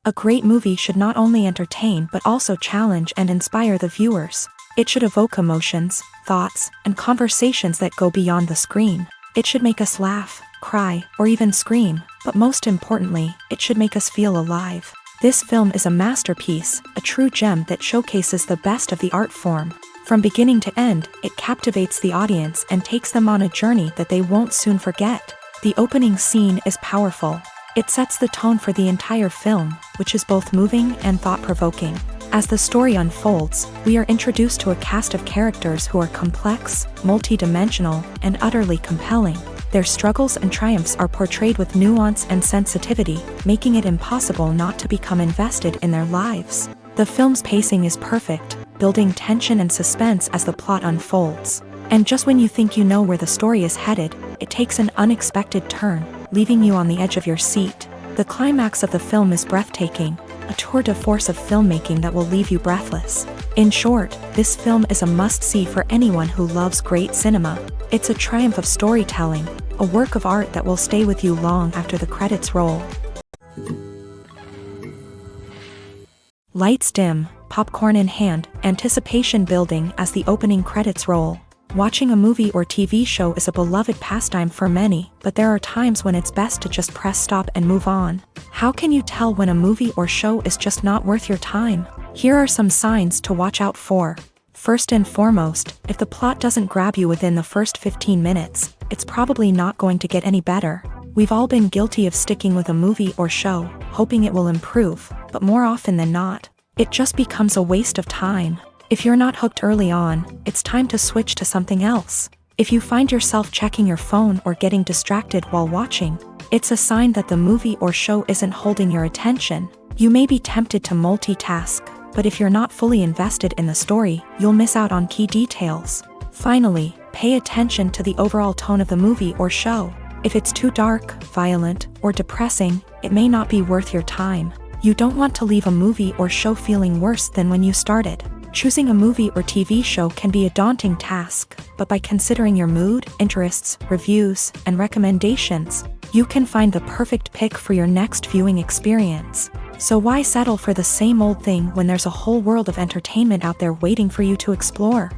A great movie should not only entertain but also challenge and inspire the viewers. It should evoke emotions, thoughts, and conversations that go beyond the screen. It should make us laugh, cry, or even scream, but most importantly, it should make us feel alive. This film is a masterpiece, a true gem that showcases the best of the art form. From beginning to end, it captivates the audience and takes them on a journey that they won't soon forget. The opening scene is powerful. It sets the tone for the entire film, which is both moving and thought-provoking. As the story unfolds, we are introduced to a cast of characters who are complex, multi-dimensional, and utterly compelling. Their struggles and triumphs are portrayed with nuance and sensitivity, making it impossible not to become invested in their lives. The film's pacing is perfect, building tension and suspense as the plot unfolds. And just when you think you know where the story is headed, it takes an unexpected turn, leaving you on the edge of your seat. The climax of the film is breathtaking, a tour de force of filmmaking that will leave you breathless. In short, this film is a must-see for anyone who loves great cinema. It's a triumph of storytelling, a work of art that will stay with you long after the credits roll. Lights dim, popcorn in hand, anticipation building as the opening credits roll. Watching a movie or TV show is a beloved pastime for many, but there are times when it's best to just press stop and move on. How can you tell when a movie or show is just not worth your time? Here are some signs to watch out for. First and foremost, if the plot doesn't grab you within the first 15 minutes, it's probably not going to get any better. We've all been guilty of sticking with a movie or show, hoping it will improve, but more often than not, it just becomes a waste of time. If you're not hooked early on, it's time to switch to something else. If you find yourself checking your phone or getting distracted while watching, it's a sign that the movie or show isn't holding your attention. You may be tempted to multitask, but if you're not fully invested in the story, you'll miss out on key details. Finally, pay attention to the overall tone of the movie or show. If it's too dark, violent, or depressing, it may not be worth your time. You don't want to leave a movie or show feeling worse than when you started. Choosing a movie or TV show can be a daunting task, but by considering your mood, interests, reviews, and recommendations, you can find the perfect pick for your next viewing experience. So why settle for the same old thing when there's a whole world of entertainment out there waiting for you to explore?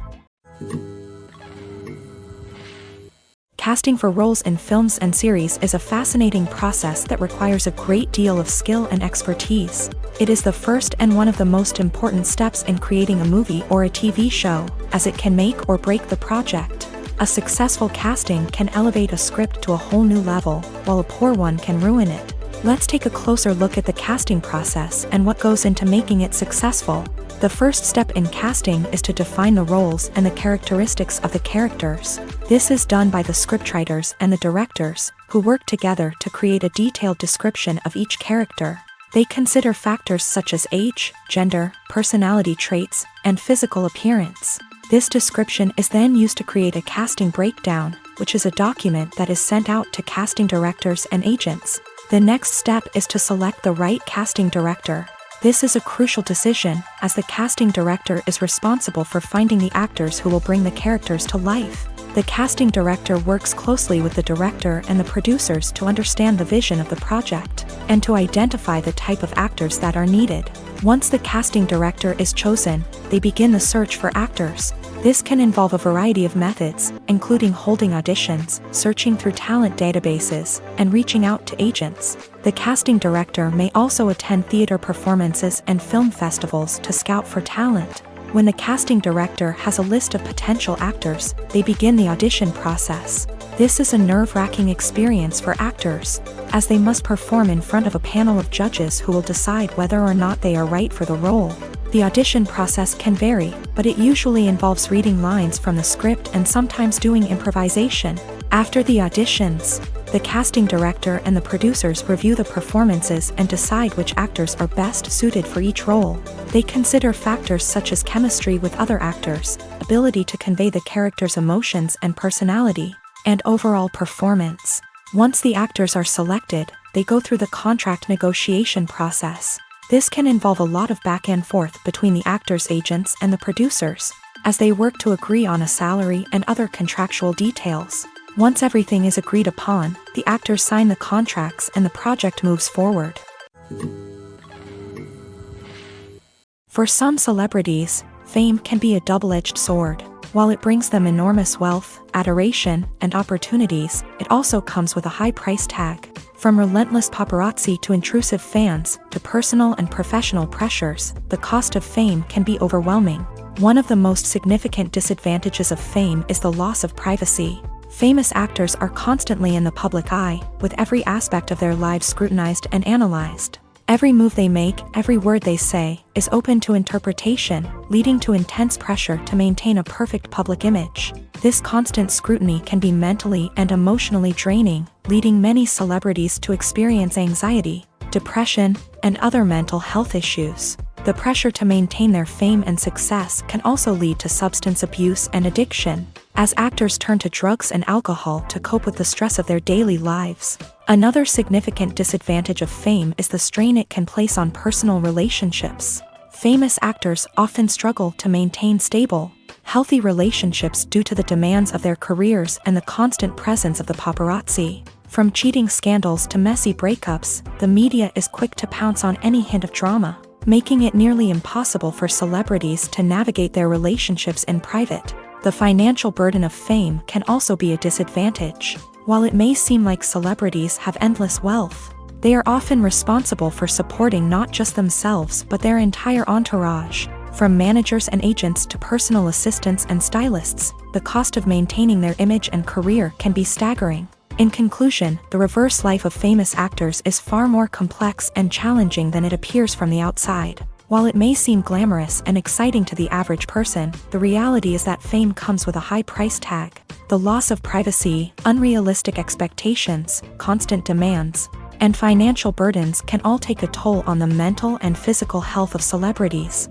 Casting for roles in films and series is a fascinating process that requires a great deal of skill and expertise. It is the first and one of the most important steps in creating a movie or a TV show, as it can make or break the project. A successful casting can elevate a script to a whole new level, while a poor one can ruin it. Let's take a closer look at the casting process and what goes into making it successful. The first step in casting is to define the roles and the characteristics of the characters. This is done by the scriptwriters and the directors, who work together to create a detailed description of each character. They consider factors such as age, gender, personality traits, and physical appearance. This description is then used to create a casting breakdown, which is a document that is sent out to casting directors and agents. The next step is to select the right casting director. This is a crucial decision, as the casting director is responsible for finding the actors who will bring the characters to life. The casting director works closely with the director and the producers to understand the vision of the project, and to identify the type of actors that are needed. Once the casting director is chosen, they begin the search for actors. This can involve a variety of methods, including holding auditions, searching through talent databases, and reaching out to agents. The casting director may also attend theater performances and film festivals to scout for talent. When the casting director has a list of potential actors, they begin the audition process. This is a nerve-wracking experience for actors, as they must perform in front of a panel of judges who will decide whether or not they are right for the role. The audition process can vary, but it usually involves reading lines from the script and sometimes doing improvisation. After the auditions, the casting director and the producers review the performances and decide which actors are best suited for each role. They consider factors such as chemistry with other actors, ability to convey the character's emotions and personality, and overall performance. Once the actors are selected, they go through the contract negotiation process. This can involve a lot of back and forth between the actors' agents and the producers, as they work to agree on a salary and other contractual details. Once everything is agreed upon, the actors sign the contracts and the project moves forward. For some celebrities, fame can be a double-edged sword. While it brings them enormous wealth, adoration, and opportunities, it also comes with a high price tag. From relentless paparazzi to intrusive fans, to personal and professional pressures, the cost of fame can be overwhelming. One of the most significant disadvantages of fame is the loss of privacy. Famous actors are constantly in the public eye, with every aspect of their lives scrutinized and analyzed. Every move they make, every word they say, is open to interpretation, leading to intense pressure to maintain a perfect public image. This constant scrutiny can be mentally and emotionally draining, leading many celebrities to experience anxiety, depression, and other mental health issues. The pressure to maintain their fame and success can also lead to substance abuse and addiction, as actors turn to drugs and alcohol to cope with the stress of their daily lives. Another significant disadvantage of fame is the strain it can place on personal relationships. Famous actors often struggle to maintain stable, healthy relationships due to the demands of their careers and the constant presence of the paparazzi. From cheating scandals to messy breakups, the media is quick to pounce on any hint of drama, making it nearly impossible for celebrities to navigate their relationships in private. The financial burden of fame can also be a disadvantage. While it may seem like celebrities have endless wealth, they are often responsible for supporting not just themselves but their entire entourage. From managers and agents to personal assistants and stylists, the cost of maintaining their image and career can be staggering. In conclusion, the reverse life of famous actors is far more complex and challenging than it appears from the outside. While it may seem glamorous and exciting to the average person, the reality is that fame comes with a high price tag. The loss of privacy, unrealistic expectations, constant demands, and financial burdens can all take a toll on the mental and physical health of celebrities.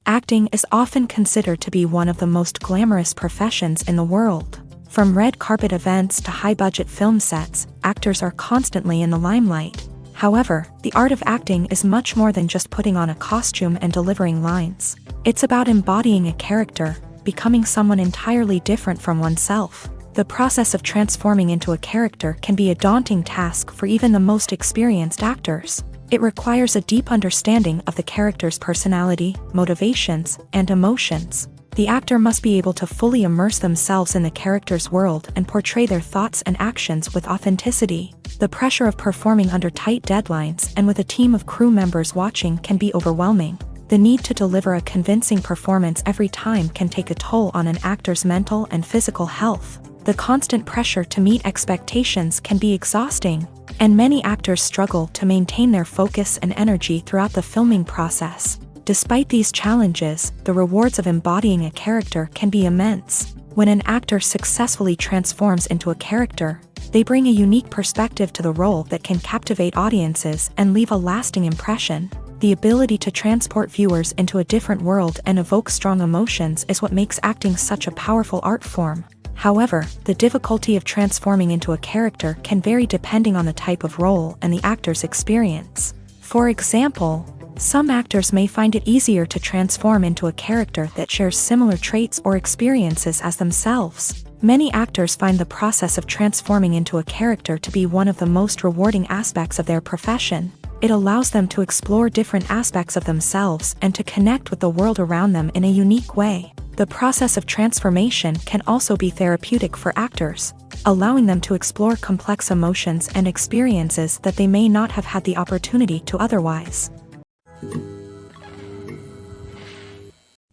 Acting is often considered to be one of the most glamorous professions in the world. From red carpet events to high-budget film sets, actors are constantly in the limelight. However, the art of acting is much more than just putting on a costume and delivering lines. It's about embodying a character, becoming someone entirely different from oneself. The process of transforming into a character can be a daunting task for even the most experienced actors. It requires a deep understanding of the character's personality, motivations, and emotions. The actor must be able to fully immerse themselves in the character's world and portray their thoughts and actions with authenticity. The pressure of performing under tight deadlines and with a team of crew members watching can be overwhelming. The need to deliver a convincing performance every time can take a toll on an actor's mental and physical health. The constant pressure to meet expectations can be exhausting, and many actors struggle to maintain their focus and energy throughout the filming process. Despite these challenges, the rewards of embodying a character can be immense. When an actor successfully transforms into a character, they bring a unique perspective to the role that can captivate audiences and leave a lasting impression. The ability to transport viewers into a different world and evoke strong emotions is what makes acting such a powerful art form. However, the difficulty of transforming into a character can vary depending on the type of role and the actor's experience. For example, some actors may find it easier to transform into a character that shares similar traits or experiences as themselves. Many actors find the process of transforming into a character to be one of the most rewarding aspects of their profession. It allows them to explore different aspects of themselves and to connect with the world around them in a unique way. The process of transformation can also be therapeutic for actors. allowing them to explore complex emotions and experiences that they may not have had the opportunity to otherwise.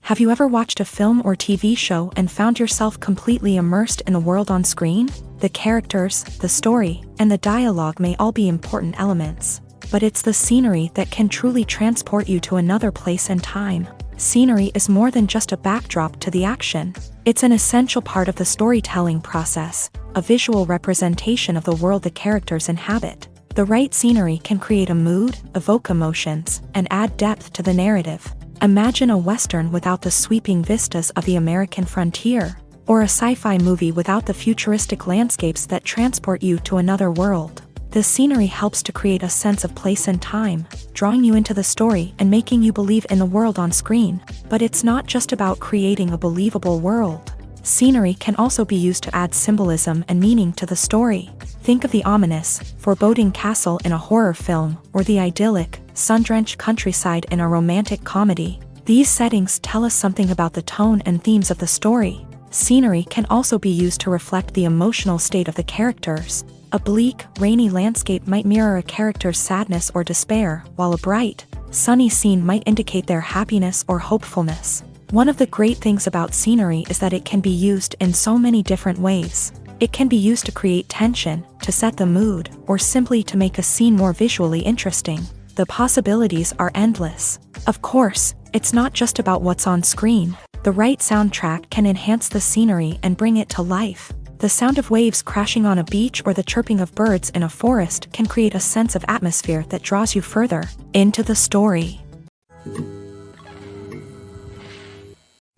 Have you ever watched a film or TV show and found yourself completely immersed in the world on screen? The characters, the story, and the dialogue may all be important elements, but it's the scenery that can truly transport you to another place and time. Scenery is more than just a backdrop to the action. It's an essential part of the storytelling process, a visual representation of the world the characters inhabit. The right scenery can create a mood, evoke emotions, and add depth to the narrative. Imagine a Western without the sweeping vistas of the American frontier, or a sci-fi movie without the futuristic landscapes that transport you to another world. The scenery helps to create a sense of place and time, drawing you into the story and making you believe in the world on screen. But it's not just about creating a believable world. Scenery can also be used to add symbolism and meaning to the story. Think of the ominous, foreboding castle in a horror film, or the idyllic, sun-drenched countryside in a romantic comedy. These settings tell us something about the tone and themes of the story. Scenery can also be used to reflect the emotional state of the characters. A bleak, rainy landscape might mirror a character's sadness or despair, while a bright, sunny scene might indicate their happiness or hopefulness. One of the great things about scenery is that it can be used in so many different ways. It can be used to create tension, to set the mood, or simply to make a scene more visually interesting. The possibilities are endless. Of course, it's not just about what's on screen. The right soundtrack can enhance the scenery and bring it to life. The sound of waves crashing on a beach or the chirping of birds in a forest can create a sense of atmosphere that draws you further into the story.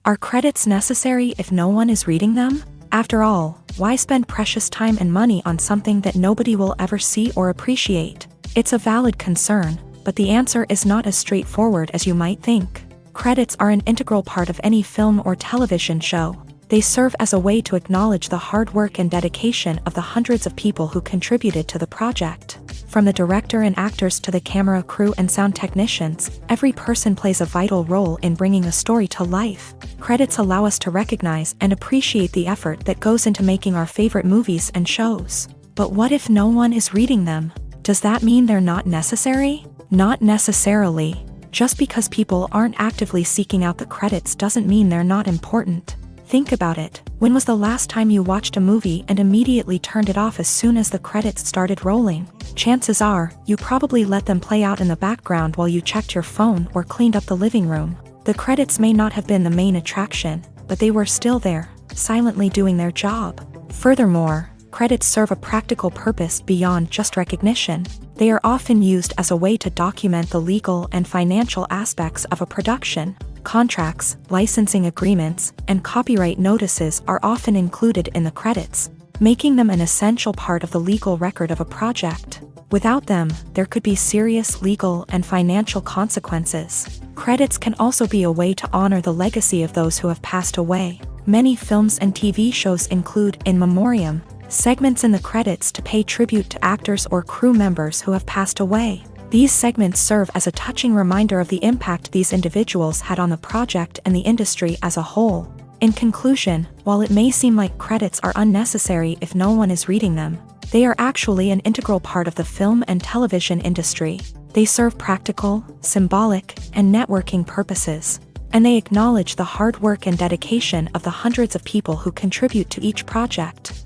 Are credits necessary if no one is reading them? After all, why spend precious time and money on something that nobody will ever see or appreciate? It's a valid concern, but the answer is not as straightforward as you might think. Credits are an integral part of any film or television show. They serve as a way to acknowledge the hard work and dedication of the hundreds of people who contributed to the project. From the director and actors to the camera crew and sound technicians, every person plays a vital role in bringing a story to life. Credits allow us to recognize and appreciate the effort that goes into making our favorite movies and shows. But what if no one is reading them? Does that mean they're not necessary? Not necessarily. Just because people aren't actively seeking out the credits doesn't mean they're not important. Think about it. When was the last time you watched a movie and immediately turned it off as soon as the credits started rolling? Chances are, you probably let them play out in the background while you checked your phone or cleaned up the living room. The credits may not have been the main attraction, but they were still there, silently doing their job. Furthermore, credits serve a practical purpose beyond just recognition. They are often used as a way to document the legal and financial aspects of a production. Contracts, licensing agreements, and copyright notices are often included in the credits, making them an essential part of the legal record of a project. Without them, there could be serious legal and financial consequences. Credits can also be a way to honor the legacy of those who have passed away. Many films and TV shows include in memoriam segments in the credits to pay tribute to actors or crew members who have passed away. These segments serve as a touching reminder of the impact these individuals had on the project and the industry as a whole. In conclusion, while it may seem like credits are unnecessary if no one is reading them, they are actually an integral part of the film and television industry. They serve practical, symbolic, and networking purposes, and they acknowledge the hard work and dedication of the hundreds of people who contribute to each project.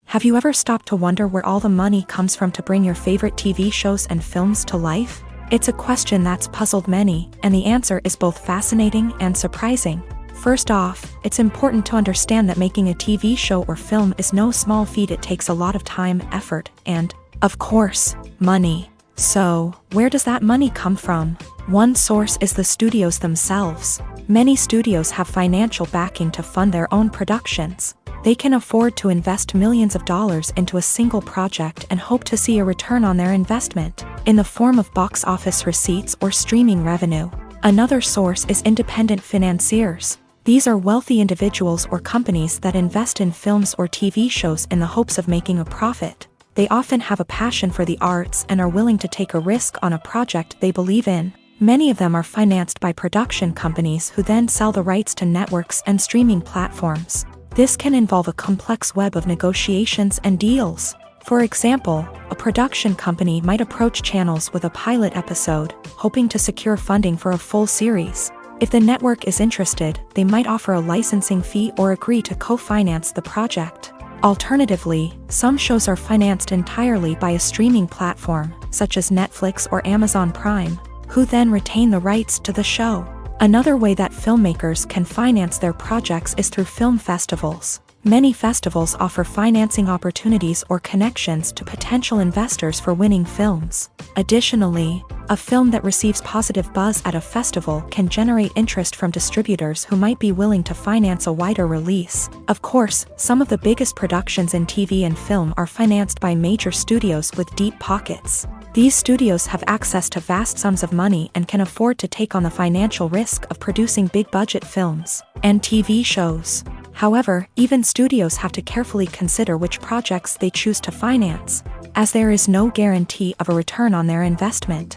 Have you ever stopped to wonder where all the money comes from to bring your favorite TV shows and films to life? It's a question that's puzzled many, and the answer is both fascinating and surprising. First off, it's important to understand that making a TV show or film is no small feat. It takes a lot of time, effort, and, of course, money. So, where does that money come from? One source is the studios themselves. Many studios have financial backing to fund their own productions. They can afford to invest millions of dollars into a single project and hope to see a return on their investment, in the form of box office receipts or streaming revenue. Another source is independent financiers. These are wealthy individuals or companies that invest in films or TV shows in the hopes of making a profit. They often have a passion for the arts and are willing to take a risk on a project they believe in. Many of them are financed by production companies who then sell the rights to networks and streaming platforms. This can involve a complex web of negotiations and deals. For example, a production company might approach channels with a pilot episode, hoping to secure funding for a full series. If the network is interested, they might offer a licensing fee or agree to co-finance the project. Alternatively, some shows are financed entirely by a streaming platform, such as Netflix or Amazon Prime, who then retain the rights to the show. Another way that filmmakers can finance their projects is through film festivals. Many festivals offer financing opportunities or connections to potential investors for winning films. Additionally, a film that receives positive buzz at a festival can generate interest from distributors who might be willing to finance a wider release. Of course, some of the biggest productions in TV and film are financed by major studios with deep pockets. These studios have access to vast sums of money and can afford to take on the financial risk of producing big-budget films and TV shows. However, even studios have to carefully consider which projects they choose to finance, as there is no guarantee of a return on their investment.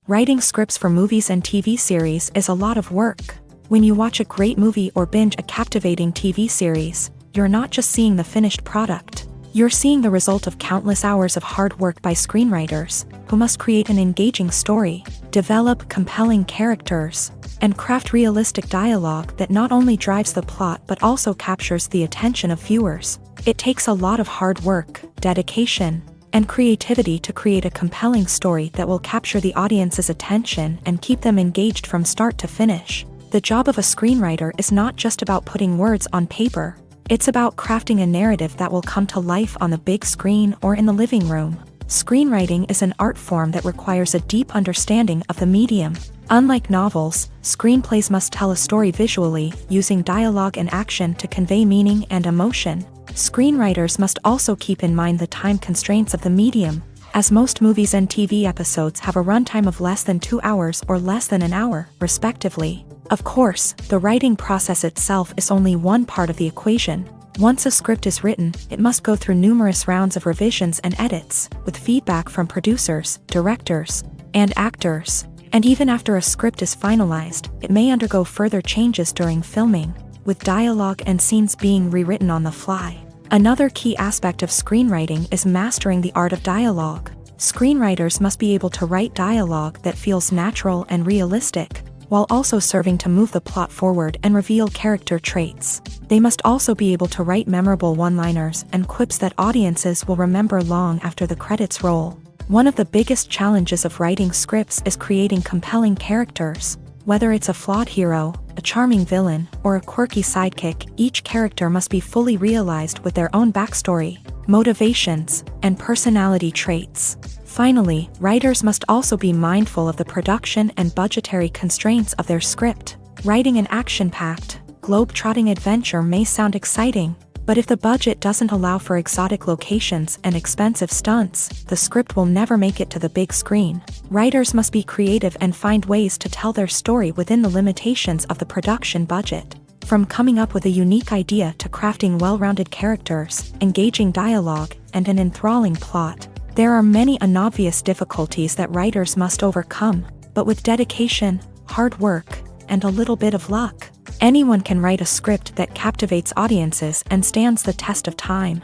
Writing scripts for movies and TV series is a lot of work. When you watch a great movie or binge a captivating TV series, you're not just seeing the finished product. You're seeing the result of countless hours of hard work by screenwriters, who must create an engaging story, develop compelling characters, and craft realistic dialogue that not only drives the plot but also captures the attention of viewers. It takes a lot of hard work, dedication, and creativity to create a compelling story that will capture the audience's attention and keep them engaged from start to finish. The job of a screenwriter is not just about putting words on paper. It's about crafting a narrative that will come to life on the big screen or in the living room. Screenwriting is an art form that requires a deep understanding of the medium. Unlike novels, screenplays must tell a story visually, using dialogue and action to convey meaning and emotion. Screenwriters must also keep in mind the time constraints of the medium, as most movies and TV episodes have a runtime of less than 2 hours or less than an hour, respectively. Of course, the writing process itself is only one part of the equation. Once a script is written, it must go through numerous rounds of revisions and edits, with feedback from producers, directors, and actors. And even after a script is finalized, it may undergo further changes during filming, with dialogue and scenes being rewritten on the fly. Another key aspect of screenwriting is mastering the art of dialogue. Screenwriters must be able to write dialogue that feels natural and realistic, while also serving to move the plot forward and reveal character traits. They must also be able to write memorable one-liners and quips that audiences will remember long after the credits roll. One of the biggest challenges of writing scripts is creating compelling characters. Whether it's a flawed hero, a charming villain, or a quirky sidekick, each character must be fully realized with their own backstory, motivations, and personality traits. Finally, writers must also be mindful of the production and budgetary constraints of their script. Writing an action-packed, globe-trotting adventure may sound exciting, but if the budget doesn't allow for exotic locations and expensive stunts, the script will never make it to the big screen. Writers must be creative and find ways to tell their story within the limitations of the production budget. From coming up with a unique idea to crafting well-rounded characters, engaging dialogue, and an enthralling plot, there are many unobvious difficulties that writers must overcome, but with dedication, hard work, and a little bit of luck, anyone can write a script that captivates audiences and stands the test of time.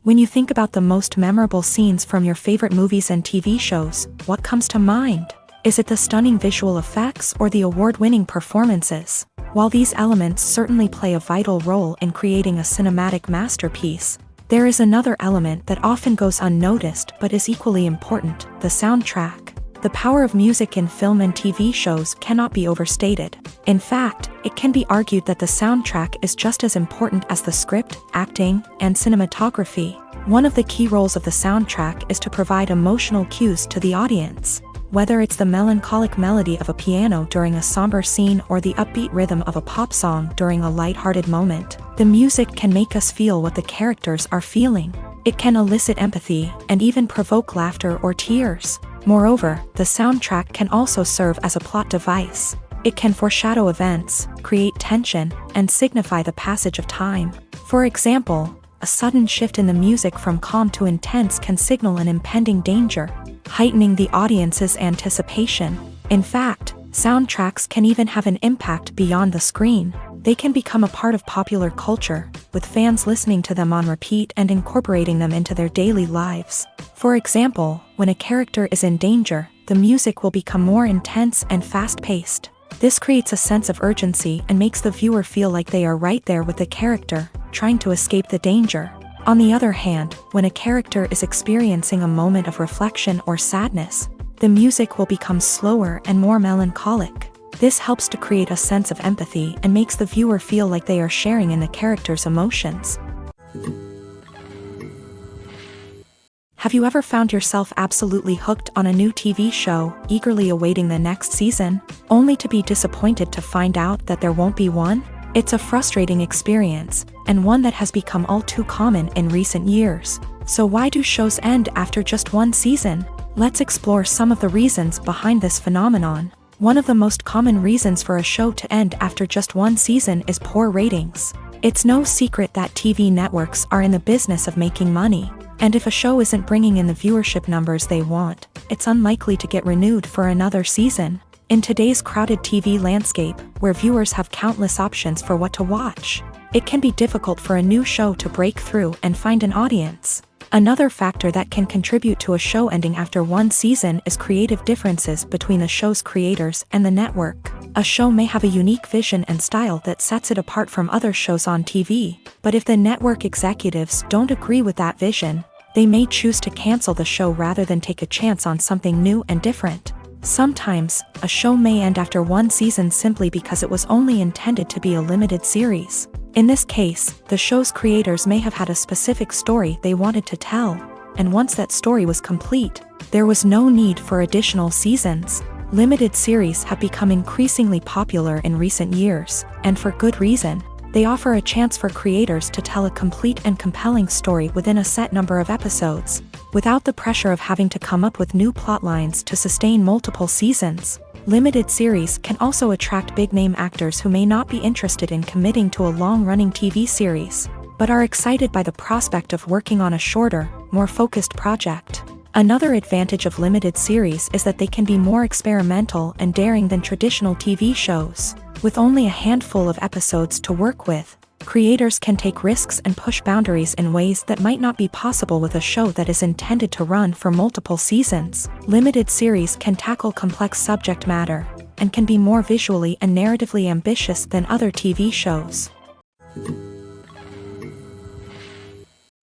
When you think about the most memorable scenes from your favorite movies and TV shows, what comes to mind? Is it the stunning visual effects or the award-winning performances? While these elements certainly play a vital role in creating a cinematic masterpiece, there is another element that often goes unnoticed but is equally important: the soundtrack. The power of music in film and TV shows cannot be overstated. In fact, it can be argued that the soundtrack is just as important as the script, acting, and cinematography. One of the key roles of the soundtrack is to provide emotional cues to the audience. Whether it's the melancholic melody of a piano during a somber scene or the upbeat rhythm of a pop song during a lighthearted moment, the music can make us feel what the characters are feeling. It can elicit empathy and even provoke laughter or tears. Moreover, the soundtrack can also serve as a plot device. It can foreshadow events, create tension, and signify the passage of time. For example, a sudden shift in the music from calm to intense can signal an impending danger, heightening the audience's anticipation. In fact, Soundtracks can even have an impact beyond the screen. They can become a part of popular culture, with fans listening to them on repeat and incorporating them into their daily lives. For example, when a character is in danger, the music will become more intense and fast-paced. This creates a sense of urgency and makes the viewer feel like they are right there with the character, trying to escape the danger. On the other hand, when a character is experiencing a moment of reflection or sadness, the music will become slower and more melancholic. This helps to create a sense of empathy and makes the viewer feel like they are sharing in the character's emotions. Have you ever found yourself absolutely hooked on a new TV show, eagerly awaiting the next season, only to be disappointed to find out that there won't be one? It's a frustrating experience, and one that has become all too common in recent years. So why do shows end after just one season? Let's explore some of the reasons behind this phenomenon. One of the most common reasons for a show to end after just one season is poor ratings. It's no secret that TV networks are in the business of making money, and if a show isn't bringing in the viewership numbers they want, it's unlikely to get renewed for another season. In today's crowded TV landscape, where viewers have countless options for what to watch, it can be difficult for a new show to break through and find an audience. Another factor that can contribute to a show ending after one season is creative differences between the show's creators and the network. A show may have a unique vision and style that sets it apart from other shows on TV, but if the network executives don't agree with that vision, they may choose to cancel the show rather than take a chance on something new and different. Sometimes, a show may end after one season simply because it was only intended to be a limited series. In this case, the show's creators may have had a specific story they wanted to tell, and once that story was complete, there was no need for additional seasons. Limited series have become increasingly popular in recent years, and for good reason. They offer a chance for creators to tell a complete and compelling story within a set number of episodes, without the pressure of having to come up with new plotlines to sustain multiple seasons. Limited series can also attract big-name actors who may not be interested in committing to a long-running TV series, but are excited by the prospect of working on a shorter, more focused project. Another advantage of limited series is that they can be more experimental and daring than traditional TV shows. With only a handful of episodes to work with, creators can take risks and push boundaries in ways that might not be possible with a show that is intended to run for multiple seasons. Limited series can tackle complex subject matter, and can be more visually and narratively ambitious than other TV shows.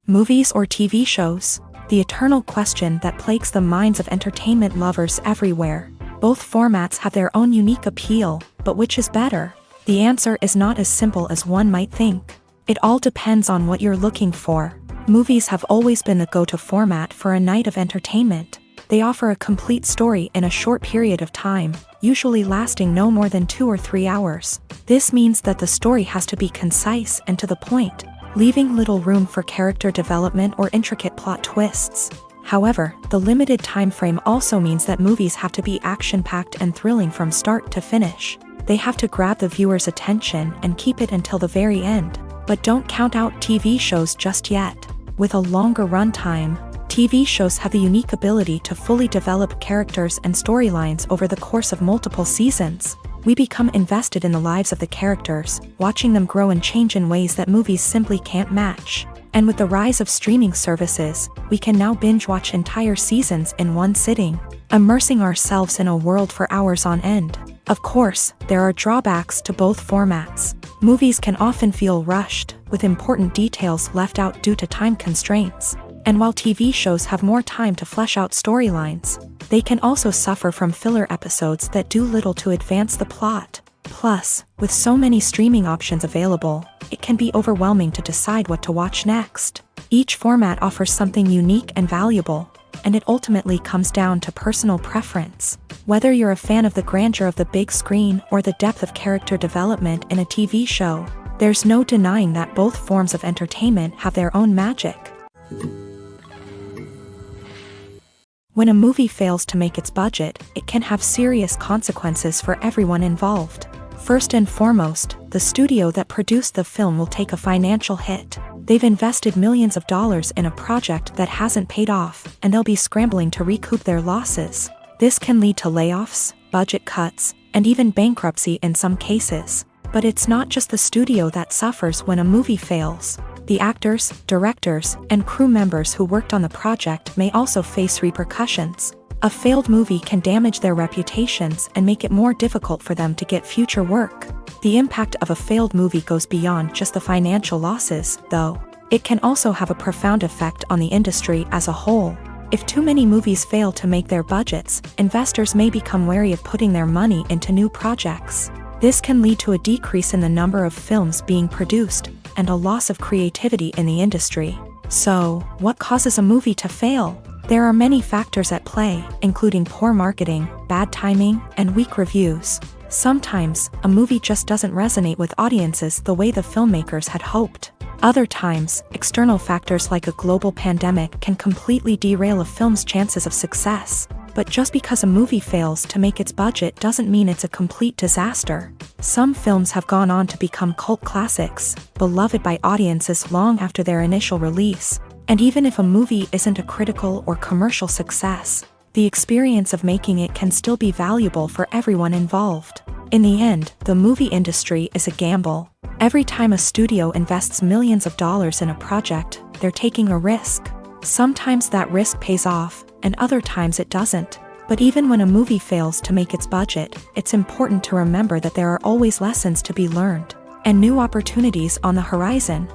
Movies or TV shows? The eternal question that plagues the minds of entertainment lovers everywhere. Both formats have their own unique appeal, but which is better? The answer is not as simple as one might think. It all depends on what you're looking for. Movies have always been the go-to format for a night of entertainment. They offer a complete story in a short period of time, usually lasting no more than 2 or 3 hours. This means that the story has to be concise and to the point, leaving little room for character development or intricate plot twists. However, the limited time frame also means that movies have to be action-packed and thrilling from start to finish. They have to grab the viewer's attention and keep it until the very end. But don't count out TV shows just yet. With a longer runtime, TV shows have the unique ability to fully develop characters and storylines over the course of multiple seasons. We become invested in the lives of the characters, watching them grow and change in ways that movies simply can't match. And with the rise of streaming services, we can now binge-watch entire seasons in one sitting, immersing ourselves in a world for hours on end. Of course, there are drawbacks to both formats. Movies can often feel rushed, with important details left out due to time constraints. And while TV shows have more time to flesh out storylines, they can also suffer from filler episodes that do little to advance the plot. Plus, with so many streaming options available, it can be overwhelming to decide what to watch next. Each format offers something unique and valuable, and it ultimately comes down to personal preference. Whether you're a fan of the grandeur of the big screen or the depth of character development in a TV show, there's no denying that both forms of entertainment have their own magic. When a movie fails to make its budget, it can have serious consequences for everyone involved. First and foremost, the studio that produced the film will take a financial hit. They've invested millions of dollars in a project that hasn't paid off, and they'll be scrambling to recoup their losses. This can lead to layoffs, budget cuts, and even bankruptcy in some cases. But it's not just the studio that suffers when a movie fails. The actors, directors, and crew members who worked on the project may also face repercussions. A failed movie can damage their reputations and make it more difficult for them to get future work. The impact of a failed movie goes beyond just the financial losses, though. It can also have a profound effect on the industry as a whole. If too many movies fail to make their budgets, investors may become wary of putting their money into new projects. This can lead to a decrease in the number of films being produced, and a loss of creativity in the industry. So, what causes a movie to fail? There are many factors at play, including poor marketing, bad timing, and weak reviews. Sometimes, a movie just doesn't resonate with audiences the way the filmmakers had hoped. Other times, external factors like a global pandemic can completely derail a film's chances of success. But just because a movie fails to make its budget doesn't mean it's a complete disaster. Some films have gone on to become cult classics, beloved by audiences long after their initial release. And even if a movie isn't a critical or commercial success, the experience of making it can still be valuable for everyone involved. In the end, the movie industry is a gamble. Every time a studio invests millions of dollars in a project, they're taking a risk. Sometimes that risk pays off, and other times it doesn't. But even when a movie fails to make its budget, it's important to remember that there are always lessons to be learned, and new opportunities on the horizon.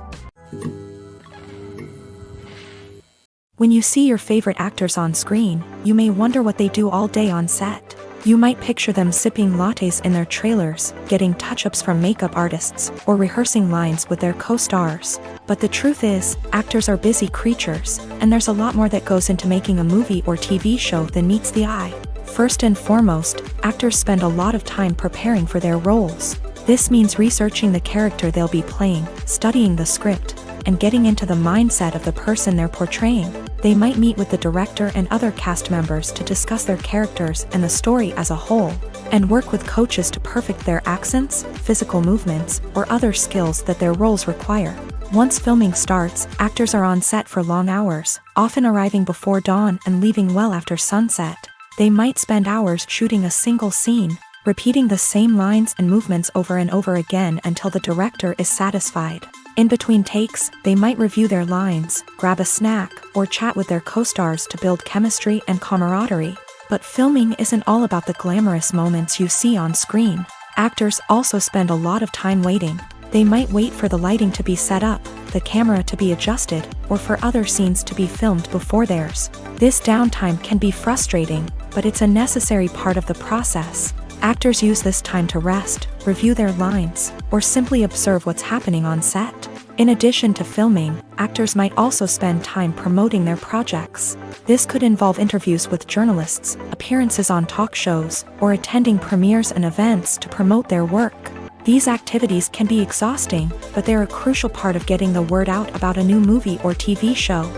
When you see your favorite actors on screen, you may wonder what they do all day on set. You might picture them sipping lattes in their trailers, getting touch-ups from makeup artists, or rehearsing lines with their co-stars. But the truth is, actors are busy creatures, and there's a lot more that goes into making a movie or TV show than meets the eye. First and foremost, actors spend a lot of time preparing for their roles. This means researching the character they'll be playing, studying the script, and getting into the mindset of the person they're portraying. They might meet with the director and other cast members to discuss their characters and the story as a whole, and work with coaches to perfect their accents, physical movements, or other skills that their roles require. Once filming starts, actors are on set for long hours, often arriving before dawn and leaving well after sunset. They might spend hours shooting a single scene, repeating the same lines and movements over and over again until the director is satisfied. In between takes, they might review their lines, grab a snack, or chat with their co-stars to build chemistry and camaraderie. But filming isn't all about the glamorous moments you see on screen. Actors also spend a lot of time waiting. They might wait for the lighting to be set up, the camera to be adjusted, or for other scenes to be filmed before theirs. This downtime can be frustrating, but it's a necessary part of the process. Actors use this time to rest, review their lines, or simply observe what's happening on set. In addition to filming, actors might also spend time promoting their projects. This could involve interviews with journalists, appearances on talk shows, or attending premieres and events to promote their work. These activities can be exhausting, but they're a crucial part of getting the word out about a new movie or TV show.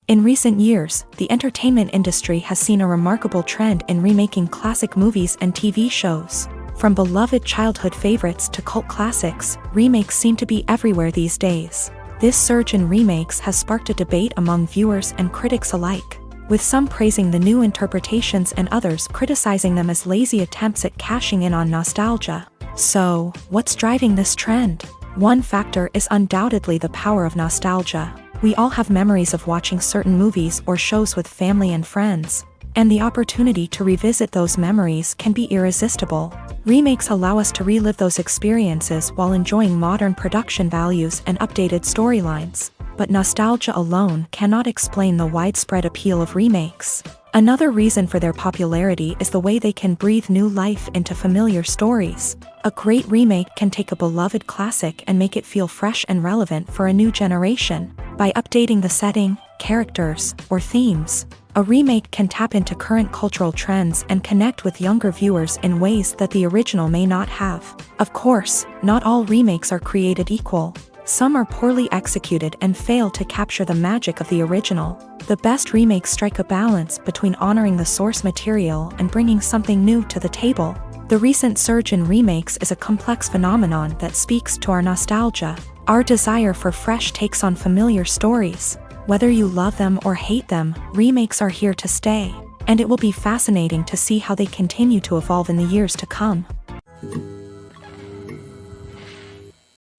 In recent years, the entertainment industry has seen a remarkable trend in remaking classic movies and TV shows. From beloved childhood favorites to cult classics, remakes seem to be everywhere these days. This surge in remakes has sparked a debate among viewers and critics alike, with some praising the new interpretations and others criticizing them as lazy attempts at cashing in on nostalgia. So, what's driving this trend? One factor is undoubtedly the power of nostalgia. We all have memories of watching certain movies or shows with family and friends, and the opportunity to revisit those memories can be irresistible. Remakes allow us to relive those experiences while enjoying modern production values and updated storylines. But nostalgia alone cannot explain the widespread appeal of remakes. Another reason for their popularity is the way they can breathe new life into familiar stories. A great remake can take a beloved classic and make it feel fresh and relevant for a new generation. By updating the setting, characters, or themes, a remake can tap into current cultural trends and connect with younger viewers in ways that the original may not have. Of course, not all remakes are created equal. Some are poorly executed and fail to capture the magic of the original. The best remakes strike a balance between honoring the source material and bringing something new to the table. The recent surge in remakes is a complex phenomenon that speaks to our nostalgia, our desire for fresh takes on familiar stories. Whether you love them or hate them, remakes are here to stay. and it will be fascinating to see how they continue to evolve in the years to come.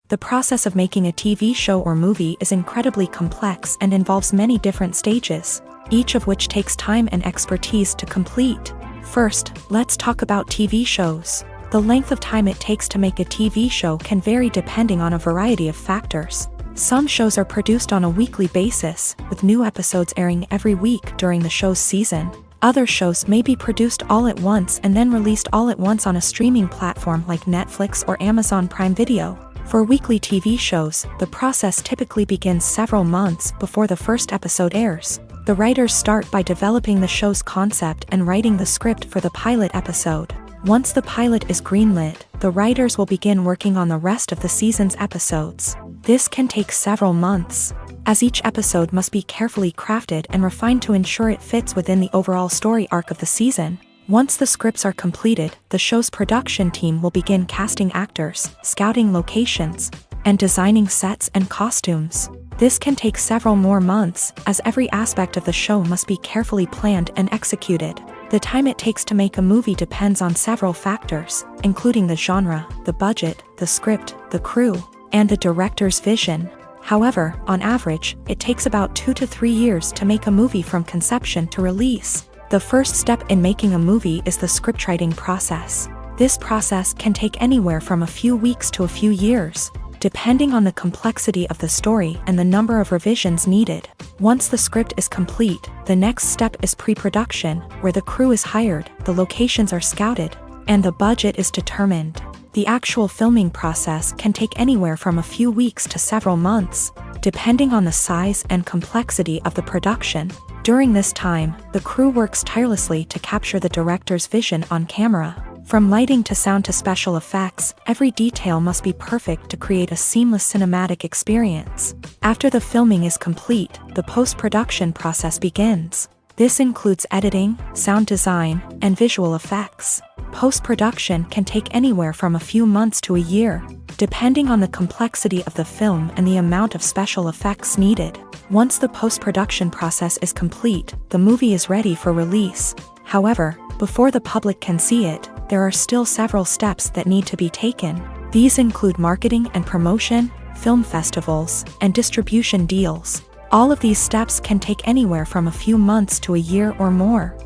The process of making a TV show or movie is incredibly complex and involves many different stages, each of which takes time and expertise to complete. First, let's talk about TV shows. The length of time it takes to make a TV show can vary depending on a variety of factors. Some shows are produced on a weekly basis, with new episodes airing every week during the show's season. Other shows may be produced all at once and then released all at once on a streaming platform like Netflix or Amazon Prime Video. For weekly TV shows, the process typically begins several months before the first episode airs. The writers start by developing the show's concept and writing the script for the pilot episode. Once the pilot is greenlit, the writers will begin working on the rest of the season's episodes. This can take several months, as each episode must be carefully crafted and refined to ensure it fits within the overall story arc of the season. Once the scripts are completed, the show's production team will begin casting actors, scouting locations, and designing sets and costumes. This can take several more months, as every aspect of the show must be carefully planned and executed. The time it takes to make a movie depends on several factors, including the genre, the budget, the script, the crew, and the director's vision. However, on average, it takes about 2 to 3 years to make a movie from conception to release. The first step in making a movie is the scriptwriting process. This process can take anywhere from a few weeks to a few years, depending on the complexity of the story and the number of revisions needed. Once the script is complete, the next step is pre-production, where the crew is hired, the locations are scouted, and the budget is determined. The actual filming process can take anywhere from a few weeks to several months, depending on the size and complexity of the production. During this time, the crew works tirelessly to capture the director's vision on camera. From lighting to sound to special effects, every detail must be perfect to create a seamless cinematic experience. After the filming is complete, the post-production process begins. This includes editing, sound design, and visual effects. Post-production can take anywhere from a few months to a year, depending on the complexity of the film and the amount of special effects needed. Once the post-production process is complete, the movie is ready for release. However, before the public can see it, there are still several steps that need to be taken. These include marketing and promotion, film festivals, and distribution deals. All of these steps can take anywhere from a few months to a year or more.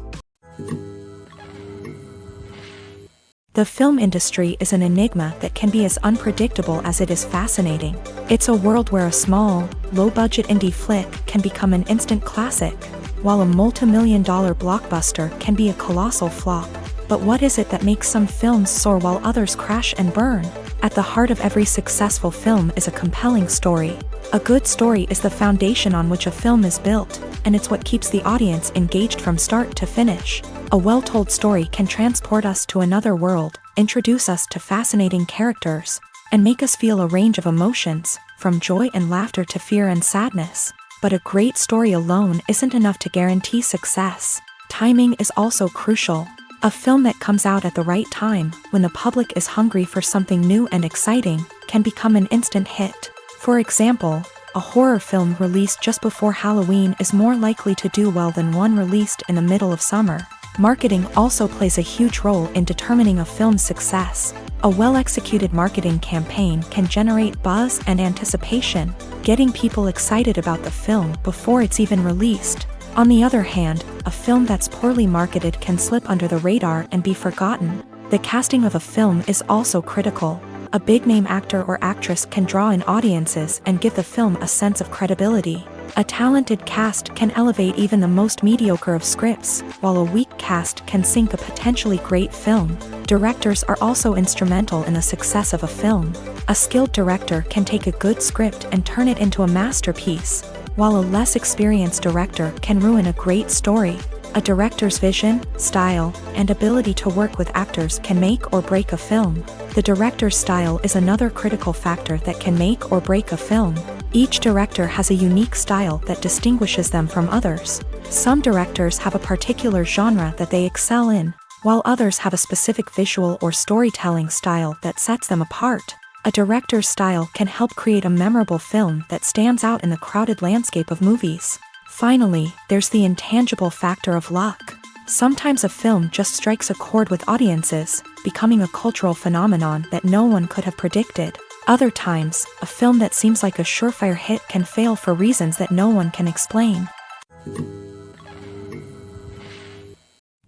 The film industry is an enigma that can be as unpredictable as it is fascinating. It's a world where a small, low-budget indie flick can become an instant classic, while a multi-million-dollar blockbuster can be a colossal flop. But what is it that makes some films soar while others crash and burn? At the heart of every successful film is a compelling story. A good story is the foundation on which a film is built, and it's what keeps the audience engaged from start to finish. A well-told story can transport us to another world, introduce us to fascinating characters, and make us feel a range of emotions, from joy and laughter to fear and sadness. But a great story alone isn't enough to guarantee success. Timing is also crucial. A film that comes out at the right time, when the public is hungry for something new and exciting, can become an instant hit. For example, a horror film released just before Halloween is more likely to do well than one released in the middle of summer. Marketing also plays a huge role in determining a film's success. A well-executed marketing campaign can generate buzz and anticipation, getting people excited about the film before it's even released. On the other hand, a film that's poorly marketed can slip under the radar and be forgotten. The casting of a film is also critical. A big-name actor or actress can draw in audiences and give the film a sense of credibility. A talented cast can elevate even the most mediocre of scripts, while a weak cast can sink a potentially great film. Directors are also instrumental in the success of a film. A skilled director can take a good script and turn it into a masterpiece, while a less experienced director can ruin a great story. A director's vision, style, and ability to work with actors can make or break a film. The director's style is another critical factor that can make or break a film. Each director has a unique style that distinguishes them from others. Some directors have a particular genre that they excel in, while others have a specific visual or storytelling style that sets them apart. A director's style can help create a memorable film that stands out in the crowded landscape of movies. Finally, there's the intangible factor of luck. Sometimes a film just strikes a chord with audiences, becoming a cultural phenomenon that no one could have predicted. Other times, a film that seems like a surefire hit can fail for reasons that no one can explain.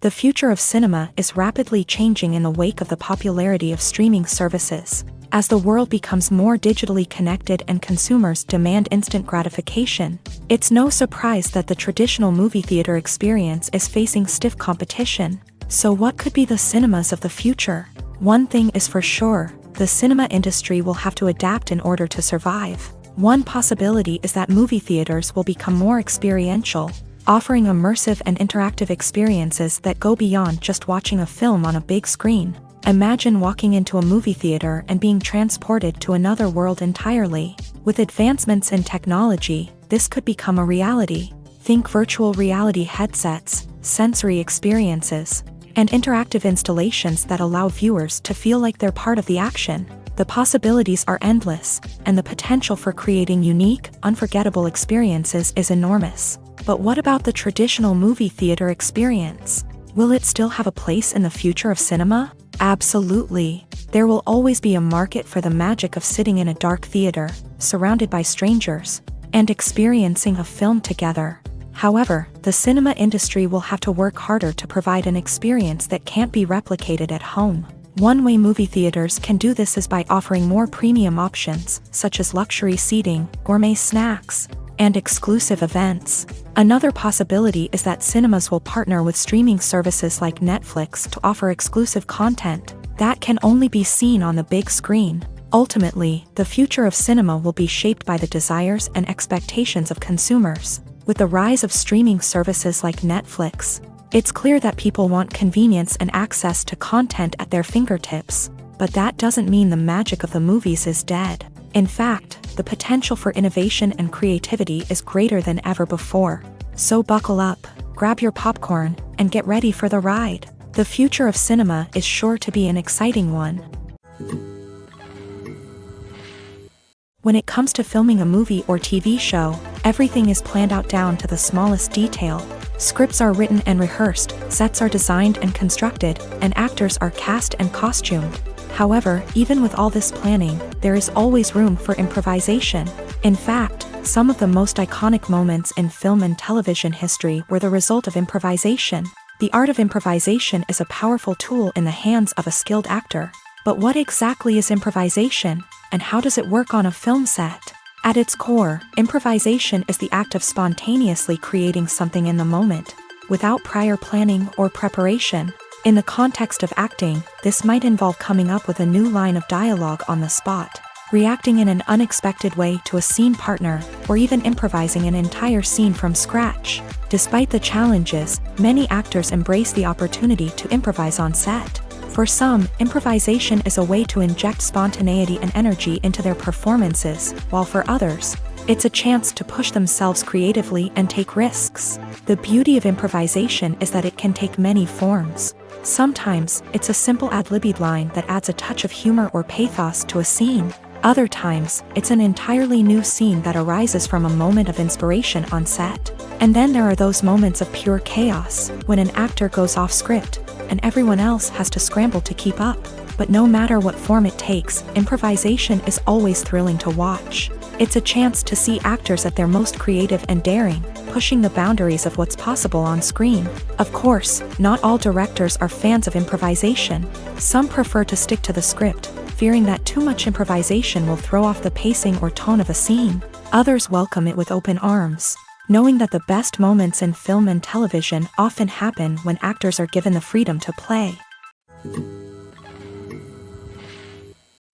The future of cinema is rapidly changing in the wake of the popularity of streaming services. As the world becomes more digitally connected and consumers demand instant gratification, it's no surprise that the traditional movie theater experience is facing stiff competition. So what could be the cinemas of the future? One thing is for sure, the cinema industry will have to adapt in order to survive. One possibility is that movie theaters will become more experiential, offering immersive and interactive experiences that go beyond just watching a film on a big screen. Imagine walking into a movie theater and being transported to another world entirely. With advancements in technology, this could become a reality. Think virtual reality headsets, sensory experiences, and interactive installations that allow viewers to feel like they're part of the action. The possibilities are endless, and the potential for creating unique, unforgettable experiences is enormous. But what about the traditional movie theater experience? Will it still have a place in the future of cinema? Absolutely. There will always be a market for the magic of sitting in a dark theater, surrounded by strangers, and experiencing a film together. However, the cinema industry will have to work harder to provide an experience that can't be replicated at home. One way movie theaters can do this is by offering more premium options, such as luxury seating, gourmet snacks, and exclusive events. Another possibility is that cinemas will partner with streaming services like Netflix to offer exclusive content that can only be seen on the big screen. Ultimately, the future of cinema will be shaped by the desires and expectations of consumers. With the rise of streaming services like Netflix, it's clear that people want convenience and access to content at their fingertips. But that doesn't mean the magic of the movies is dead. In fact, the potential for innovation and creativity is greater than ever before. So buckle up, grab your popcorn, and get ready for the ride. The future of cinema is sure to be an exciting one. When it comes to filming a movie or TV show, everything is planned out down to the smallest detail. Scripts are written and rehearsed, sets are designed and constructed, and actors are cast and costumed. However, even with all this planning, there is always room for improvisation. In fact, some of the most iconic moments in film and television history were the result of improvisation. The art of improvisation is a powerful tool in the hands of a skilled actor. But what exactly is improvisation, and how does it work on a film set? At its core, improvisation is the act of spontaneously creating something in the moment, without prior planning or preparation. In the context of acting, this might involve coming up with a new line of dialogue on the spot, reacting in an unexpected way to a scene partner, or even improvising an entire scene from scratch. Despite the challenges, many actors embrace the opportunity to improvise on set. For some, improvisation is a way to inject spontaneity and energy into their performances, while for others, it's a chance to push themselves creatively and take risks. The beauty of improvisation is that it can take many forms. Sometimes, it's a simple ad-libbed line that adds a touch of humor or pathos to a scene. Other times, it's an entirely new scene that arises from a moment of inspiration on set. And then there are those moments of pure chaos, when an actor goes off script, and everyone else has to scramble to keep up. But no matter what form it takes, improvisation is always thrilling to watch. It's a chance to see actors at their most creative and daring, pushing the boundaries of what's possible on screen. Of course, not all directors are fans of improvisation. Some prefer to stick to the script, fearing that too much improvisation will throw off the pacing or tone of a scene. Others welcome it with open arms, knowing that the best moments in film and television often happen when actors are given the freedom to play.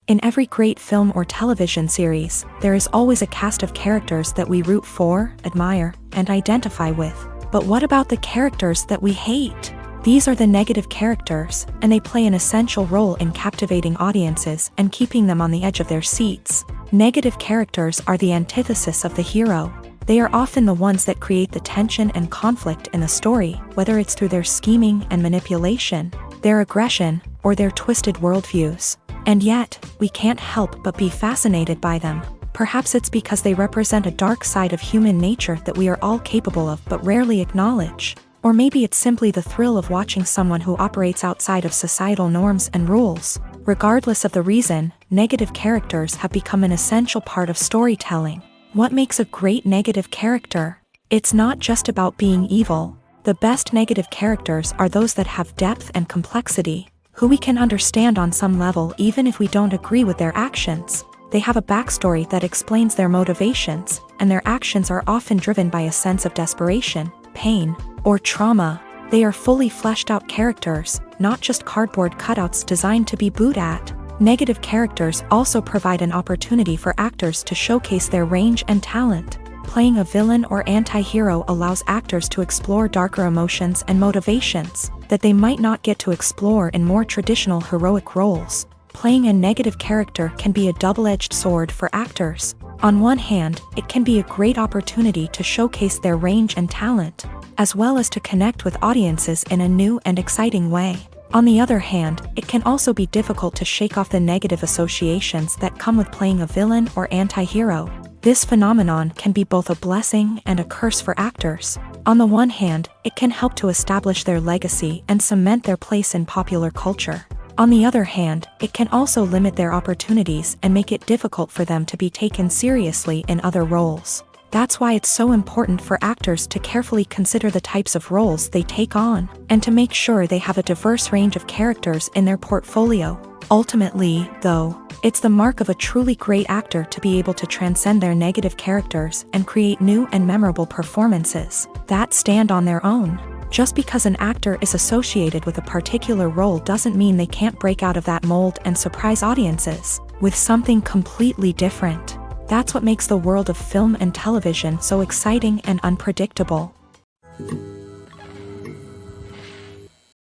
In every great film or television series, there is always a cast of characters that we root for, admire, and identify with. But what about the characters that we hate? These are the negative characters, and they play an essential role in captivating audiences and keeping them on the edge of their seats. Negative characters are the antithesis of the hero. They are often the ones that create the tension and conflict in the story, whether it's through their scheming and manipulation, their aggression, or their twisted worldviews. And yet, we can't help but be fascinated by them. Perhaps it's because they represent a dark side of human nature that we are all capable of but rarely acknowledge. Or maybe it's simply the thrill of watching someone who operates outside of societal norms and rules. Regardless of the reason, negative characters have become an essential part of storytelling. What makes a great negative character? It's not just about being evil. The best negative characters are those that have depth and complexity, who we can understand on some level even if we don't agree with their actions. They have a backstory that explains their motivations, and their actions are often driven by a sense of desperation, pain, or trauma. They are fully fleshed out characters, not just cardboard cutouts designed to be booed at. Negative characters also provide an opportunity for actors to showcase their range and talent. Playing a villain or anti-hero allows actors to explore darker emotions and motivations that they might not get to explore in more traditional heroic roles. Playing a negative character can be a double-edged sword for actors. On one hand, it can be a great opportunity to showcase their range and talent, as well as to connect with audiences in a new and exciting way. On the other hand, it can also be difficult to shake off the negative associations that come with playing a villain or anti-hero. This phenomenon can be both a blessing and a curse for actors. On the one hand, it can help to establish their legacy and cement their place in popular culture. On the other hand, it can also limit their opportunities and make it difficult for them to be taken seriously in other roles. That's why it's so important for actors to carefully consider the types of roles they take on, and to make sure they have a diverse range of characters in their portfolio. Ultimately, though, it's the mark of a truly great actor to be able to transcend their negative characters and create new and memorable performances that stand on their own. Just because an actor is associated with a particular role doesn't mean they can't break out of that mold and surprise audiences with something completely different. That's what makes the world of film and television so exciting and unpredictable.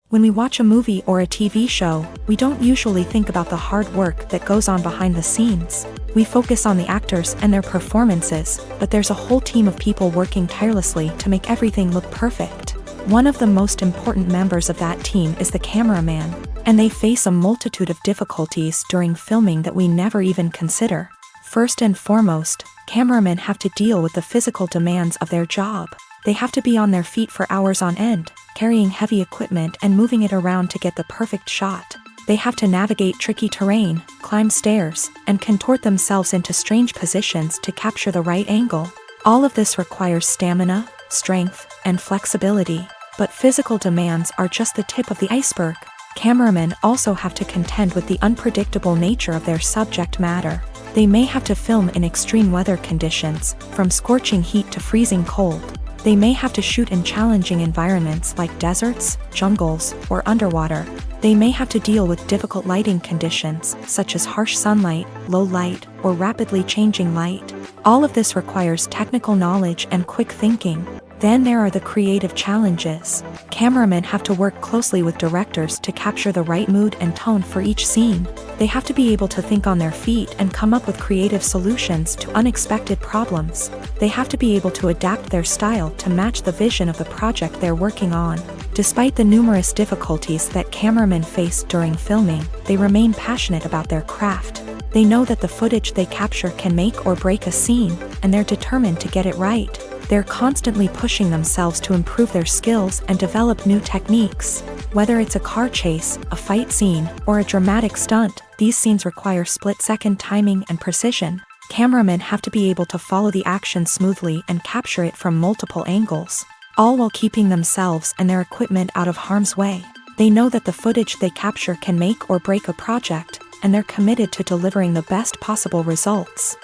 When we watch a movie or a TV show, we don't usually think about the hard work that goes on behind the scenes. We focus on the actors and their performances, but there's a whole team of people working tirelessly to make everything look perfect. One of the most important members of that team is the cameraman, and they face a multitude of difficulties during filming that we never even consider. First and foremost, cameramen have to deal with the physical demands of their job. They have to be on their feet for hours on end, carrying heavy equipment and moving it around to get the perfect shot. They have to navigate tricky terrain, climb stairs, and contort themselves into strange positions to capture the right angle. All of this requires stamina, strength, and flexibility. But physical demands are just the tip of the iceberg. Cameramen also have to contend with the unpredictable nature of their subject matter. They may have to film in extreme weather conditions, from scorching heat to freezing cold. They may have to shoot in challenging environments like deserts, jungles, or underwater. They may have to deal with difficult lighting conditions, such as harsh sunlight, low light, or rapidly changing light. All of this requires technical knowledge and quick thinking. Then there are the creative challenges. Cameramen have to work closely with directors to capture the right mood and tone for each scene. They have to be able to think on their feet and come up with creative solutions to unexpected problems. They have to be able to adapt their style to match the vision of the project they're working on. Despite the numerous difficulties that cameramen face during filming, they remain passionate about their craft. They know that the footage they capture can make or break a scene, and they're determined to get it right. They're constantly pushing themselves to improve their skills and develop new techniques. Whether it's a car chase, a fight scene, or a dramatic stunt, these scenes require split-second timing and precision. Cameramen have to be able to follow the action smoothly and capture it from multiple angles, all while keeping themselves and their equipment out of harm's way. They know that the footage they capture can make or break a project, and they're committed to delivering the best possible results.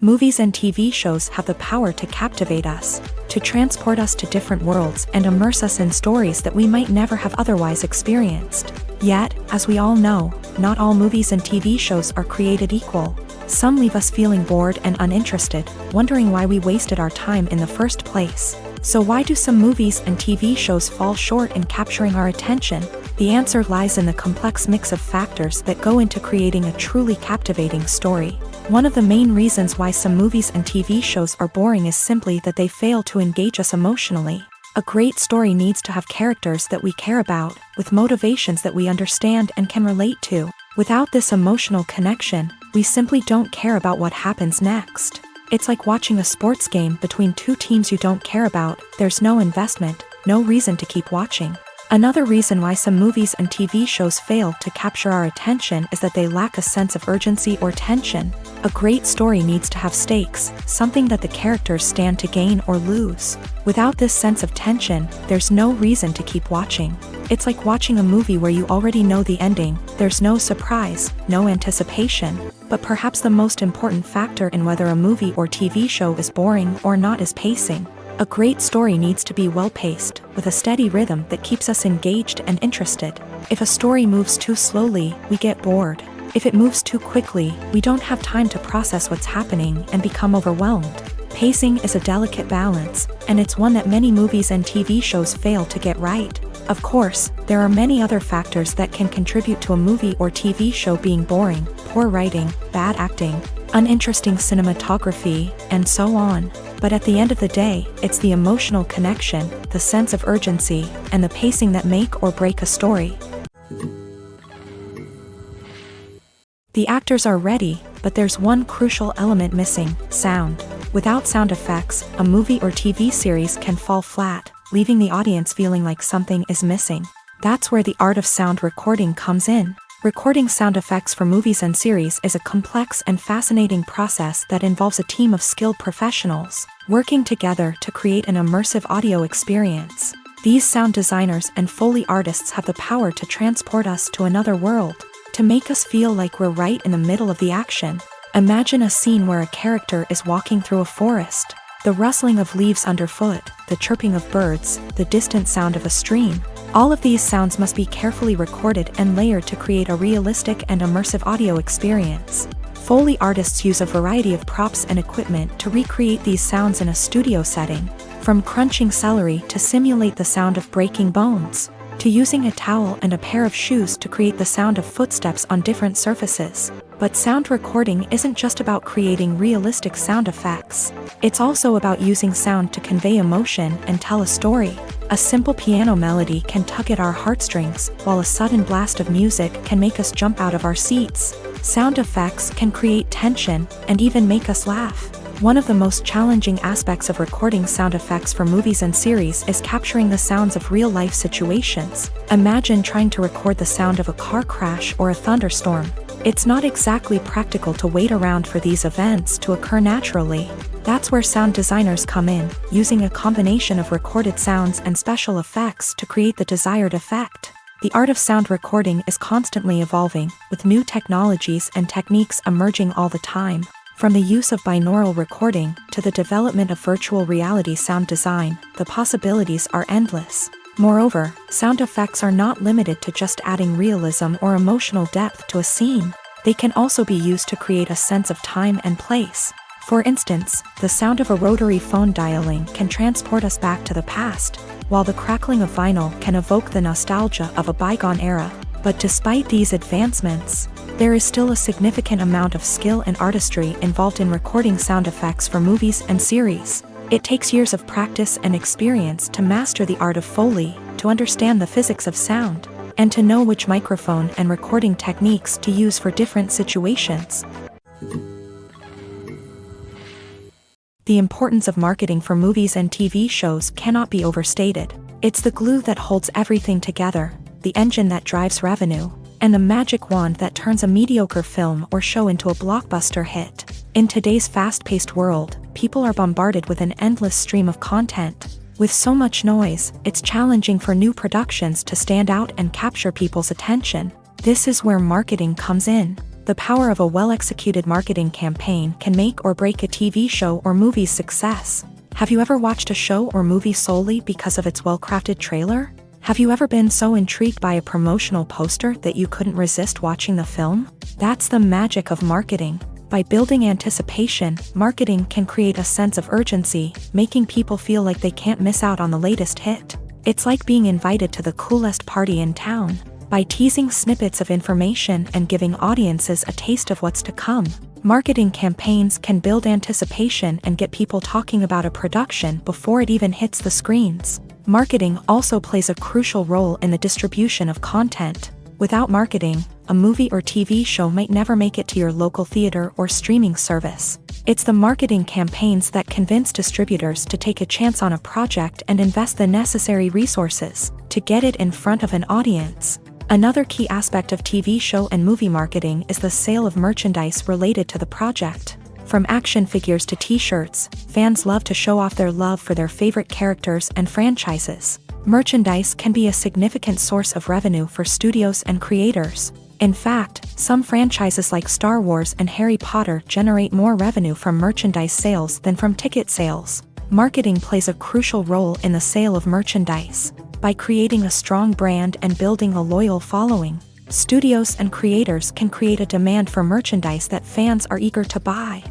Movies and TV shows have the power to captivate us, to transport us to different worlds and immerse us in stories that we might never have otherwise experienced. Yet, as we all know, not all movies and TV shows are created equal. Some leave us feeling bored and uninterested, wondering why we wasted our time in the first place. So why do some movies and TV shows fall short in capturing our attention? The answer lies in the complex mix of factors that go into creating a truly captivating story. One of the main reasons why some movies and TV shows are boring is simply that they fail to engage us emotionally. A great story needs to have characters that we care about, with motivations that we understand and can relate to. Without this emotional connection, we simply don't care about what happens next. It's like watching a sports game between two teams you don't care about. There's no investment, no reason to keep watching. Another reason why some movies and TV shows fail to capture our attention is that they lack a sense of urgency or tension. A great story needs to have stakes, something that the characters stand to gain or lose. Without this sense of tension, there's no reason to keep watching. It's like watching a movie where you already know the ending. There's no surprise, no anticipation. But perhaps the most important factor in whether a movie or TV show is boring or not is pacing. A great story needs to be well-paced, with a steady rhythm that keeps us engaged and interested. If a story moves too slowly, we get bored. If it moves too quickly, we don't have time to process what's happening and become overwhelmed. Pacing is a delicate balance, and it's one that many movies and TV shows fail to get right. Of course, there are many other factors that can contribute to a movie or TV show being boring: poor writing, bad acting, uninteresting cinematography, and so on. But at the end of the day, it's the emotional connection, the sense of urgency, and the pacing that make or break a story. The actors are ready, but there's one crucial element missing: sound. Without sound effects, a movie or TV series can fall flat, leaving the audience feeling like something is missing. That's where the art of sound recording comes in. Recording sound effects for movies and series is a complex and fascinating process that involves a team of skilled professionals working together to create an immersive audio experience. These sound designers and Foley artists have the power to transport us to another world, to make us feel like we're right in the middle of the action. Imagine a scene where a character is walking through a forest. The rustling of leaves underfoot, the chirping of birds, the distant sound of a stream. All of these sounds must be carefully recorded and layered to create a realistic and immersive audio experience. Foley artists use a variety of props and equipment to recreate these sounds in a studio setting, from crunching celery to simulate the sound of breaking bones, to using a towel and a pair of shoes to create the sound of footsteps on different surfaces. But sound recording isn't just about creating realistic sound effects. It's also about using sound to convey emotion and tell a story. A simple piano melody can tug at our heartstrings, while a sudden blast of music can make us jump out of our seats. Sound effects can create tension and even make us laugh. One of the most challenging aspects of recording sound effects for movies and series is capturing the sounds of real-life situations. Imagine trying to record the sound of a car crash or a thunderstorm. It's not exactly practical to wait around for these events to occur naturally. That's where sound designers come in, using a combination of recorded sounds and special effects to create the desired effect. The art of sound recording is constantly evolving, with new technologies and techniques emerging all the time. From the use of binaural recording to the development of virtual reality sound design, the possibilities are endless. Moreover, sound effects are not limited to just adding realism or emotional depth to a scene. They can also be used to create a sense of time and place. For instance, the sound of a rotary phone dialing can transport us back to the past, while the crackling of vinyl can evoke the nostalgia of a bygone era. But despite these advancements, there is still a significant amount of skill and artistry involved in recording sound effects for movies and series. It takes years of practice and experience to master the art of Foley, to understand the physics of sound, and to know which microphone and recording techniques to use for different situations. The importance of marketing for movies and TV shows cannot be overstated. It's the glue that holds everything together, the engine that drives revenue, and the magic wand that turns a mediocre film or show into a blockbuster hit. In today's fast-paced world, people are bombarded with an endless stream of content. With so much noise, it's challenging for new productions to stand out and capture people's attention. This is where marketing comes in. The power of a well-executed marketing campaign can make or break a TV show or movie's success. Have you ever watched a show or movie solely because of its well-crafted trailer? Have you ever been so intrigued by a promotional poster that you couldn't resist watching the film? That's the magic of marketing. By building anticipation, marketing can create a sense of urgency, making people feel like they can't miss out on the latest hit. It's like being invited to the coolest party in town. By teasing snippets of information and giving audiences a taste of what's to come, marketing campaigns can build anticipation and get people talking about a production before it even hits the screens. Marketing also plays a crucial role in the distribution of content. Without marketing, a movie or TV show might never make it to your local theater or streaming service. It's the marketing campaigns that convince distributors to take a chance on a project and invest the necessary resources to get it in front of an audience. Another key aspect of TV show and movie marketing is the sale of merchandise related to the project. From action figures to t-shirts, fans love to show off their love for their favorite characters and franchises. Merchandise can be a significant source of revenue for studios and creators. In fact, some franchises like Star Wars and Harry Potter generate more revenue from merchandise sales than from ticket sales. Marketing plays a crucial role in the sale of merchandise. By creating a strong brand and building a loyal following, studios and creators can create a demand for merchandise that fans are eager to buy.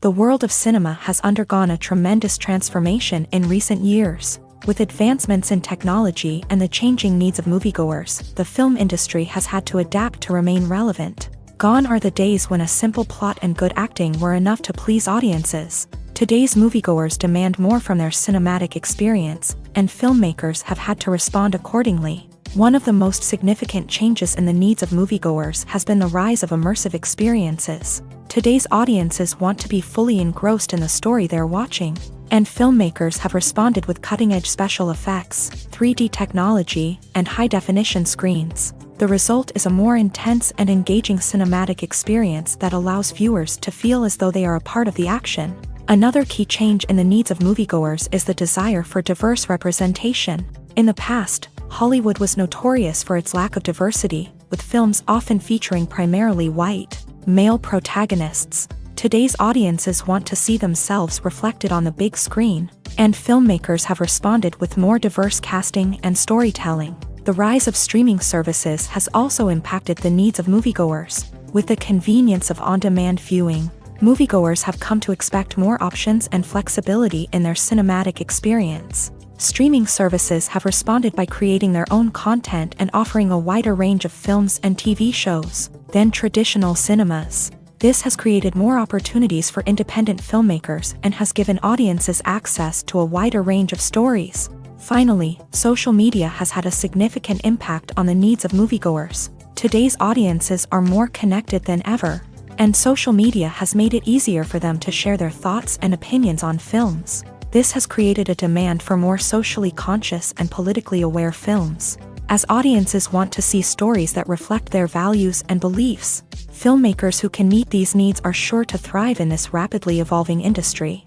The world of cinema has undergone a tremendous transformation in recent years. With advancements in technology and the changing needs of moviegoers, the film industry has had to adapt to remain relevant. Gone are the days when a simple plot and good acting were enough to please audiences. Today's moviegoers demand more from their cinematic experience, and filmmakers have had to respond accordingly. One of the most significant changes in the needs of moviegoers has been the rise of immersive experiences. Today's audiences want to be fully engrossed in the story they're watching, and filmmakers have responded with cutting-edge special effects, 3D technology, and high-definition screens. The result is a more intense and engaging cinematic experience that allows viewers to feel as though they are a part of the action. Another key change in the needs of moviegoers is the desire for diverse representation. In the past, Hollywood was notorious for its lack of diversity, with films often featuring primarily white, male protagonists. Today's audiences want to see themselves reflected on the big screen, and filmmakers have responded with more diverse casting and storytelling. The rise of streaming services has also impacted the needs of moviegoers. With the convenience of on-demand viewing, moviegoers have come to expect more options and flexibility in their cinematic experience. Streaming services have responded by creating their own content and offering a wider range of films and TV shows than traditional cinemas. This has created more opportunities for independent filmmakers and has given audiences access to a wider range of stories. Finally, social media has had a significant impact on the needs of moviegoers. Today's audiences are more connected than ever, and social media has made it easier for them to share their thoughts and opinions on films. This has created a demand for more socially conscious and politically aware films. As audiences want to see stories that reflect their values and beliefs, filmmakers who can meet these needs are sure to thrive in this rapidly evolving industry.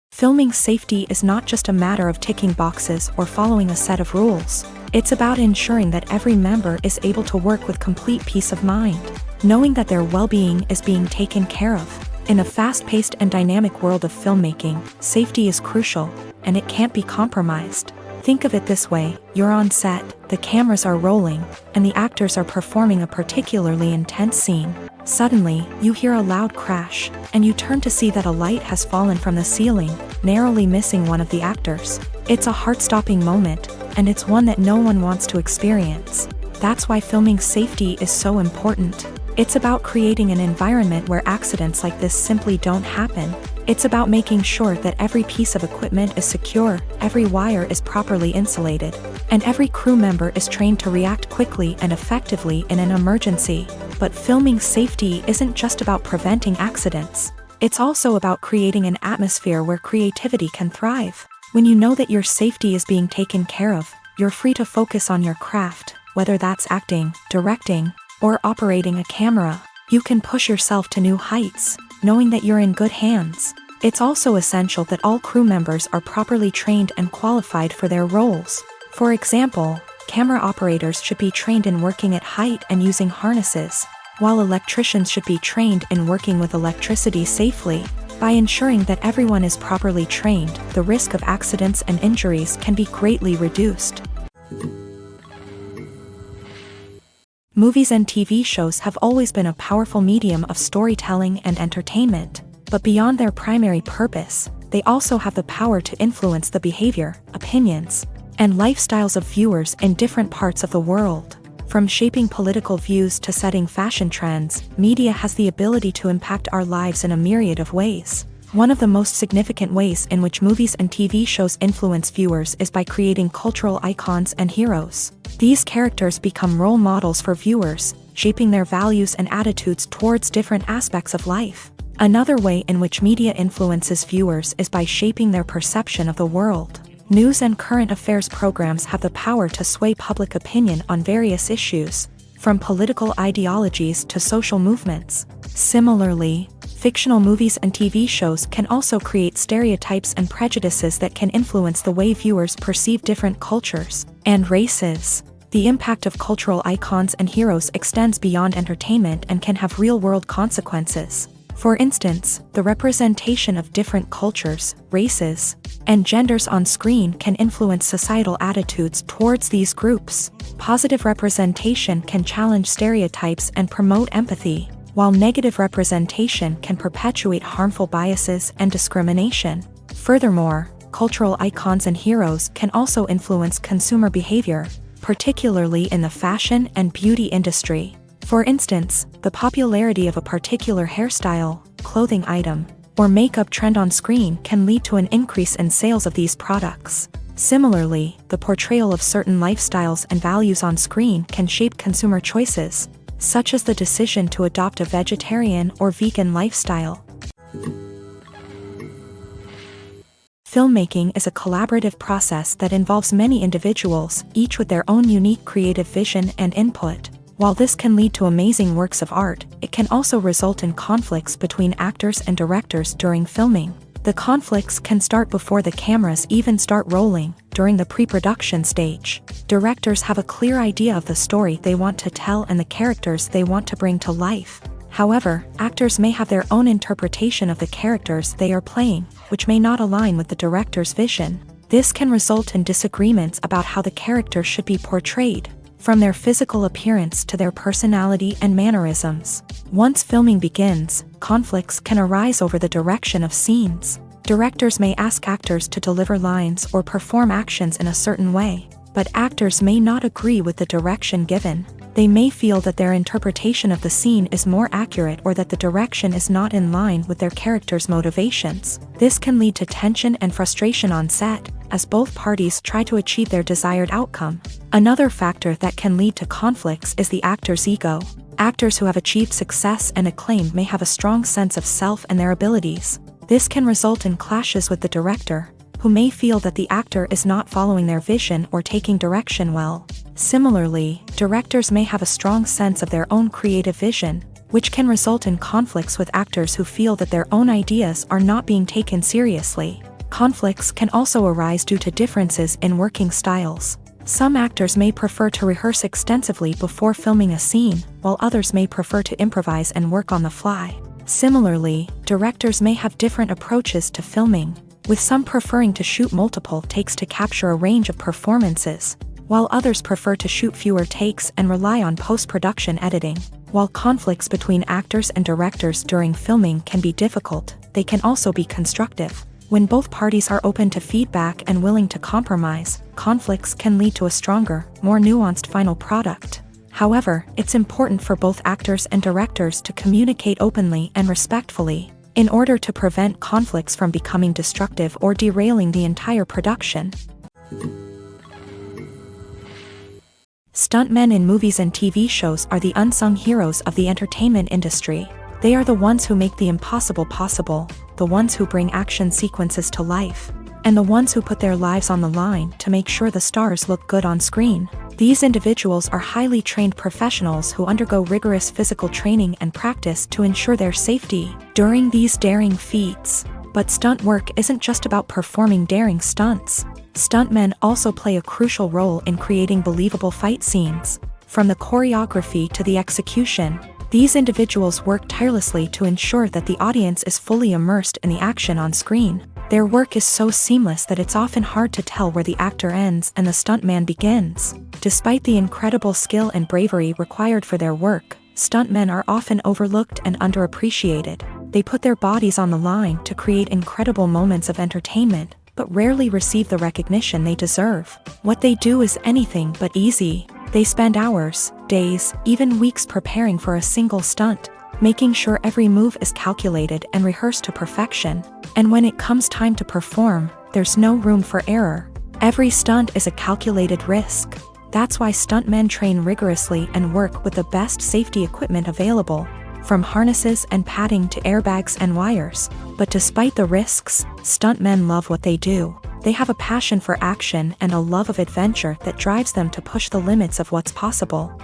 Filming safety is not just a matter of ticking boxes or following a set of rules. It's about ensuring that every member is able to work with complete peace of mind, knowing that their well-being is being taken care of. In a fast-paced and dynamic world of filmmaking, safety is crucial, and it can't be compromised. Think of it this way: you're on set, the cameras are rolling, and the actors are performing a particularly intense scene. Suddenly, you hear a loud crash, and you turn to see that a light has fallen from the ceiling, narrowly missing one of the actors. It's a heart-stopping moment, and it's one that no one wants to experience. That's why filming safety is so important. It's about creating an environment where accidents like this simply don't happen. It's about making sure that every piece of equipment is secure, every wire is properly insulated, and every crew member is trained to react quickly and effectively in an emergency. But filming safety isn't just about preventing accidents. It's also about creating an atmosphere where creativity can thrive. When you know that your safety is being taken care of, you're free to focus on your craft, whether that's acting, directing, or operating a camera. You can push yourself to new heights, knowing that you're in good hands. It's also essential that all crew members are properly trained and qualified for their roles. For example, camera operators should be trained in working at height and using harnesses, while electricians should be trained in working with electricity safely. By ensuring that everyone is properly trained, the risk of accidents and injuries can be greatly reduced. Movies and TV shows have always been a powerful medium of storytelling and entertainment, but beyond their primary purpose, they also have the power to influence the behavior, opinions, and lifestyles of viewers in different parts of the world. From shaping political views to setting fashion trends, media has the ability to impact our lives in a myriad of ways. One of the most significant ways in which movies and TV shows influence viewers is by creating cultural icons and heroes. These characters become role models for viewers, shaping their values and attitudes towards different aspects of life. Another way in which media influences viewers is by shaping their perception of the world. News and current affairs programs have the power to sway public opinion on various issues, from political ideologies to social movements. Similarly, fictional movies and TV shows can also create stereotypes and prejudices that can influence the way viewers perceive different cultures and races. The impact of cultural icons and heroes extends beyond entertainment and can have real-world consequences. For instance, the representation of different cultures, races, and genders on screen can influence societal attitudes towards these groups. Positive representation can challenge stereotypes and promote empathy, while negative representation can perpetuate harmful biases and discrimination. Furthermore, cultural icons and heroes can also influence consumer behavior, particularly in the fashion and beauty industry. For instance, the popularity of a particular hairstyle, clothing item, or makeup trend on screen can lead to an increase in sales of these products. Similarly, the portrayal of certain lifestyles and values on screen can shape consumer choices, such as the decision to adopt a vegetarian or vegan lifestyle. Filmmaking is a collaborative process that involves many individuals, each with their own unique creative vision and input. While this can lead to amazing works of art, it can also result in conflicts between actors and directors during filming. The conflicts can start before the cameras even start rolling, during the pre-production stage. Directors have a clear idea of the story they want to tell and the characters they want to bring to life. However, actors may have their own interpretation of the characters they are playing, which may not align with the director's vision. This can result in disagreements about how the character should be portrayed, from their physical appearance to their personality and mannerisms. Once filming begins, conflicts can arise over the direction of scenes. Directors may ask actors to deliver lines or perform actions in a certain way, but actors may not agree with the direction given. They may feel that their interpretation of the scene is more accurate or that the direction is not in line with their character's motivations. This can lead to tension and frustration on set, as both parties try to achieve their desired outcome. Another factor that can lead to conflicts is the actor's ego. Actors who have achieved success and acclaim may have a strong sense of self and their abilities. This can result in clashes with the director, who may feel that the actor is not following their vision or taking direction well. Similarly, directors may have a strong sense of their own creative vision, which can result in conflicts with actors who feel that their own ideas are not being taken seriously. Conflicts can also arise due to differences in working styles. Some actors may prefer to rehearse extensively before filming a scene, while others may prefer to improvise and work on the fly. Similarly, directors may have different approaches to filming, with some preferring to shoot multiple takes to capture a range of performances, while others prefer to shoot fewer takes and rely on post-production editing. While conflicts between actors and directors during filming can be difficult, they can also be constructive. When both parties are open to feedback and willing to compromise, conflicts can lead to a stronger, more nuanced final product. However, it's important for both actors and directors to communicate openly and respectfully, in order to prevent conflicts from becoming destructive or derailing the entire production. Stuntmen in movies and TV shows are the unsung heroes of the entertainment industry. They are the ones who make the impossible possible, the ones who bring action sequences to life, and the ones who put their lives on the line to make sure the stars look good on screen. These individuals are highly trained professionals who undergo rigorous physical training and practice to ensure their safety during these daring feats. But stunt work isn't just about performing daring stunts. Stuntmen also play a crucial role in creating believable fight scenes. From the choreography to the execution, these individuals work tirelessly to ensure that the audience is fully immersed in the action on screen. Their work is so seamless that it's often hard to tell where the actor ends and the stuntman begins. Despite the incredible skill and bravery required for their work, stuntmen are often overlooked and underappreciated. They put their bodies on the line to create incredible moments of entertainment, but rarely receive the recognition they deserve. What they do is anything but easy. They spend hours, days, even weeks preparing for a single stunt, making sure every move is calculated and rehearsed to perfection. And when it comes time to perform, there's no room for error. Every stunt is a calculated risk. That's why stuntmen train rigorously and work with the best safety equipment available, from harnesses and padding to airbags and wires. But despite the risks, stuntmen love what they do. They have a passion for action and a love of adventure that drives them to push the limits of what's possible.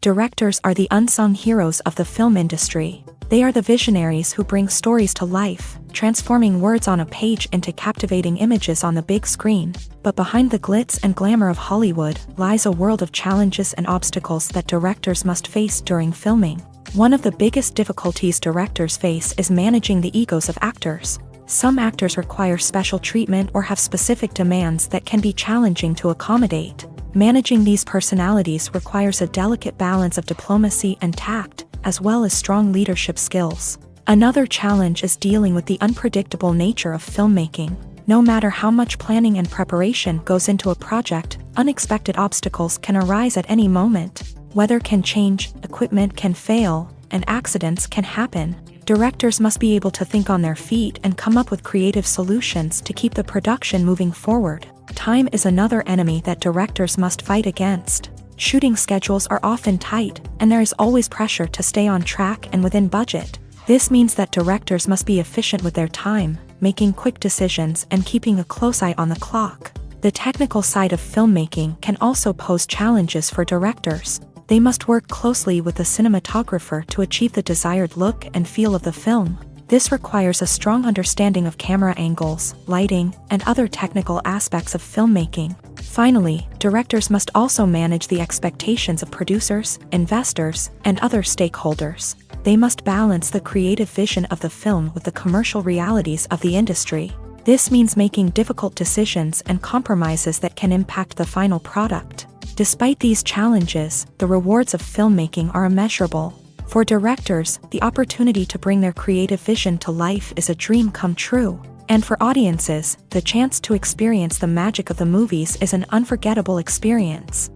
Directors are the unsung heroes of the film industry. They are the visionaries who bring stories to life, transforming words on a page into captivating images on the big screen. But behind the glitz and glamour of Hollywood lies a world of challenges and obstacles that directors must face during filming. One of the biggest difficulties directors face is managing the egos of actors. Some actors require special treatment or have specific demands that can be challenging to accommodate. Managing these personalities requires a delicate balance of diplomacy and tact, as well as strong leadership skills. Another challenge is dealing with the unpredictable nature of filmmaking. No matter how much planning and preparation goes into a project, unexpected obstacles can arise at any moment. Weather can change, equipment can fail, and accidents can happen. Directors must be able to think on their feet and come up with creative solutions to keep the production moving forward. Time is another enemy that directors must fight against. Shooting schedules are often tight, and there is always pressure to stay on track and within budget. This means that directors must be efficient with their time, making quick decisions and keeping a close eye on the clock. The technical side of filmmaking can also pose challenges for directors. They must work closely with the cinematographer to achieve the desired look and feel of the film. This requires a strong understanding of camera angles, lighting, and other technical aspects of filmmaking. Finally, directors must also manage the expectations of producers, investors, and other stakeholders. They must balance the creative vision of the film with the commercial realities of the industry. This means making difficult decisions and compromises that can impact the final product. Despite these challenges, the rewards of filmmaking are immeasurable. For directors, the opportunity to bring their creative vision to life is a dream come true. And for audiences, the chance to experience the magic of the movies is an unforgettable experience.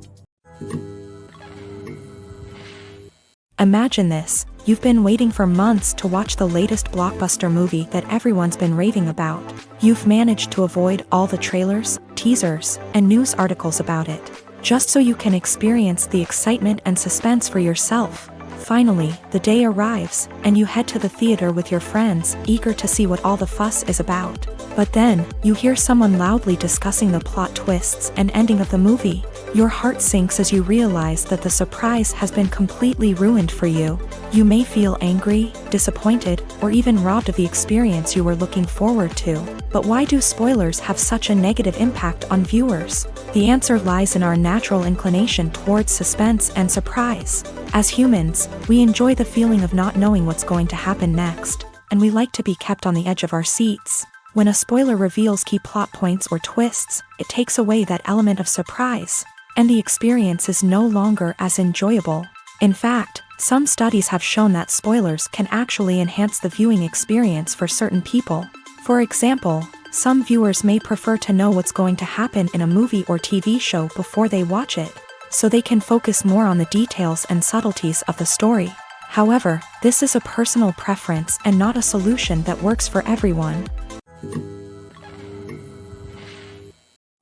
Imagine this: you've been waiting for months to watch the latest blockbuster movie that everyone's been raving about. You've managed to avoid all the trailers, teasers, and news articles about it, just so you can experience the excitement and suspense for yourself. Finally, the day arrives, and you head to the theater with your friends, eager to see what all the fuss is about. But then, you hear someone loudly discussing the plot twists and ending of the movie. Your heart sinks as you realize that the surprise has been completely ruined for you. You may feel angry, disappointed, or even robbed of the experience you were looking forward to. But why do spoilers have such a negative impact on viewers? The answer lies in our natural inclination towards suspense and surprise. As humans, we enjoy the feeling of not knowing what's going to happen next, and we like to be kept on the edge of our seats. When a spoiler reveals key plot points or twists, it takes away that element of surprise, and the experience is no longer as enjoyable. In fact, some studies have shown that spoilers can actually enhance the viewing experience for certain people. For example, some viewers may prefer to know what's going to happen in a movie or TV show before they watch it, so they can focus more on the details and subtleties of the story. However, this is a personal preference and not a solution that works for everyone.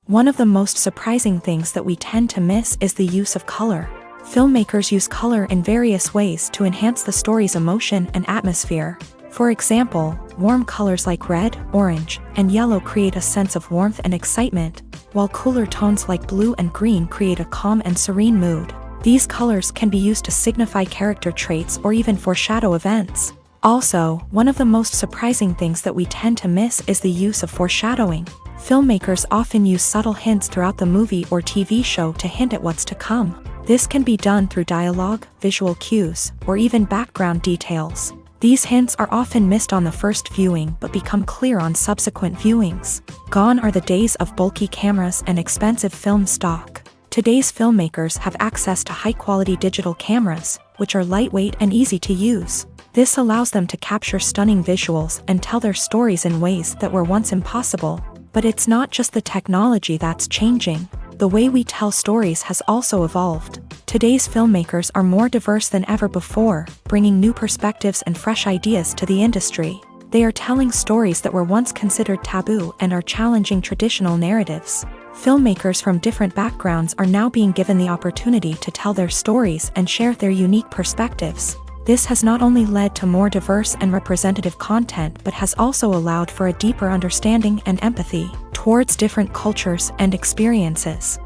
One of the most surprising things that we tend to miss is the use of color. Filmmakers use color in various ways to enhance the story's emotion and atmosphere. For example, warm colors like red, orange, and yellow create a sense of warmth and excitement, while cooler tones like blue and green create a calm and serene mood. These colors can be used to signify character traits or even foreshadow events. Also, one of the most surprising things that we tend to miss is the use of foreshadowing. Filmmakers often use subtle hints throughout the movie or TV show to hint at what's to come. This can be done through dialogue, visual cues, or even background details. These hints are often missed on the first viewing but become clear on subsequent viewings. Gone are the days of bulky cameras and expensive film stock. Today's filmmakers have access to high-quality digital cameras, which are lightweight and easy to use. This allows them to capture stunning visuals and tell their stories in ways that were once impossible. But it's not just the technology that's changing. The way we tell stories has also evolved. Today's filmmakers are more diverse than ever before, bringing new perspectives and fresh ideas to the industry. They are telling stories that were once considered taboo and are challenging traditional narratives. Filmmakers from different backgrounds are now being given the opportunity to tell their stories and share their unique perspectives. This has not only led to more diverse and representative content but has also allowed for a deeper understanding and empathy towards different cultures and experiences.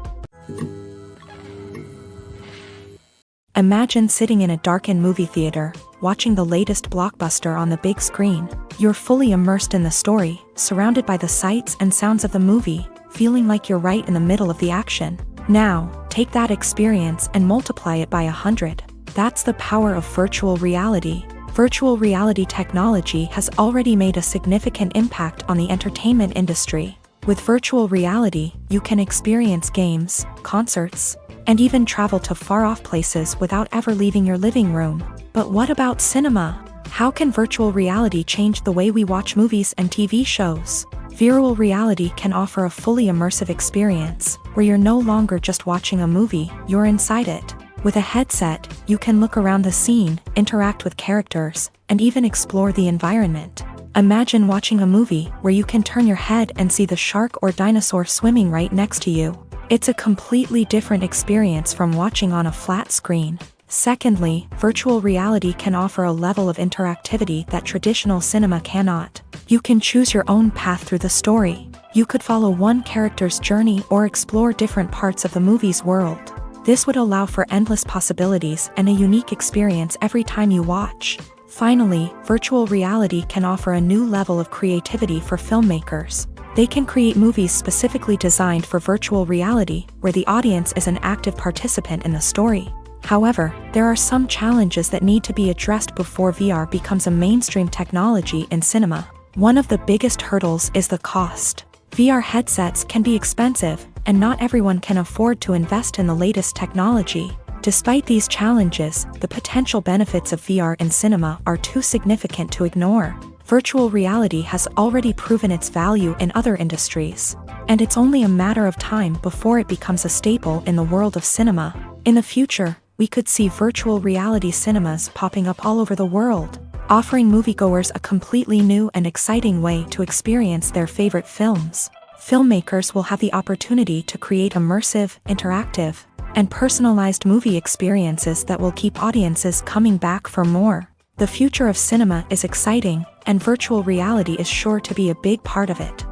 Imagine sitting in a darkened movie theater, watching the latest blockbuster on the big screen. You're fully immersed in the story, surrounded by the sights and sounds of the movie, feeling like you're right in the middle of the action. Now, take that experience and multiply it by 100. That's the power of virtual reality. Virtual reality technology has already made a significant impact on the entertainment industry. With virtual reality, you can experience games, concerts, and even travel to far-off places without ever leaving your living room. But what about cinema? How can virtual reality change the way we watch movies and TV shows? Virtual reality can offer a fully immersive experience, where you're no longer just watching a movie, you're inside it. With a headset, you can look around the scene, interact with characters, and even explore the environment. Imagine watching a movie where you can turn your head and see the shark or dinosaur swimming right next to you. It's a completely different experience from watching on a flat screen. Secondly, virtual reality can offer a level of interactivity that traditional cinema cannot. You can choose your own path through the story. You could follow one character's journey or explore different parts of the movie's world. This would allow for endless possibilities and a unique experience every time you watch. Finally, virtual reality can offer a new level of creativity for filmmakers. They can create movies specifically designed for virtual reality, where the audience is an active participant in the story. However, there are some challenges that need to be addressed before VR becomes a mainstream technology in cinema. One of the biggest hurdles is the cost. VR headsets can be expensive, and not everyone can afford to invest in the latest technology. Despite these challenges, the potential benefits of VR in cinema are too significant to ignore. Virtual reality has already proven its value in other industries, and it's only a matter of time before it becomes a staple in the world of cinema. In the future, we could see virtual reality cinemas popping up all over the world, offering moviegoers a completely new and exciting way to experience their favorite films. Filmmakers will have the opportunity to create immersive, interactive, and personalized movie experiences that will keep audiences coming back for more. The future of cinema is exciting, and virtual reality is sure to be a big part of it.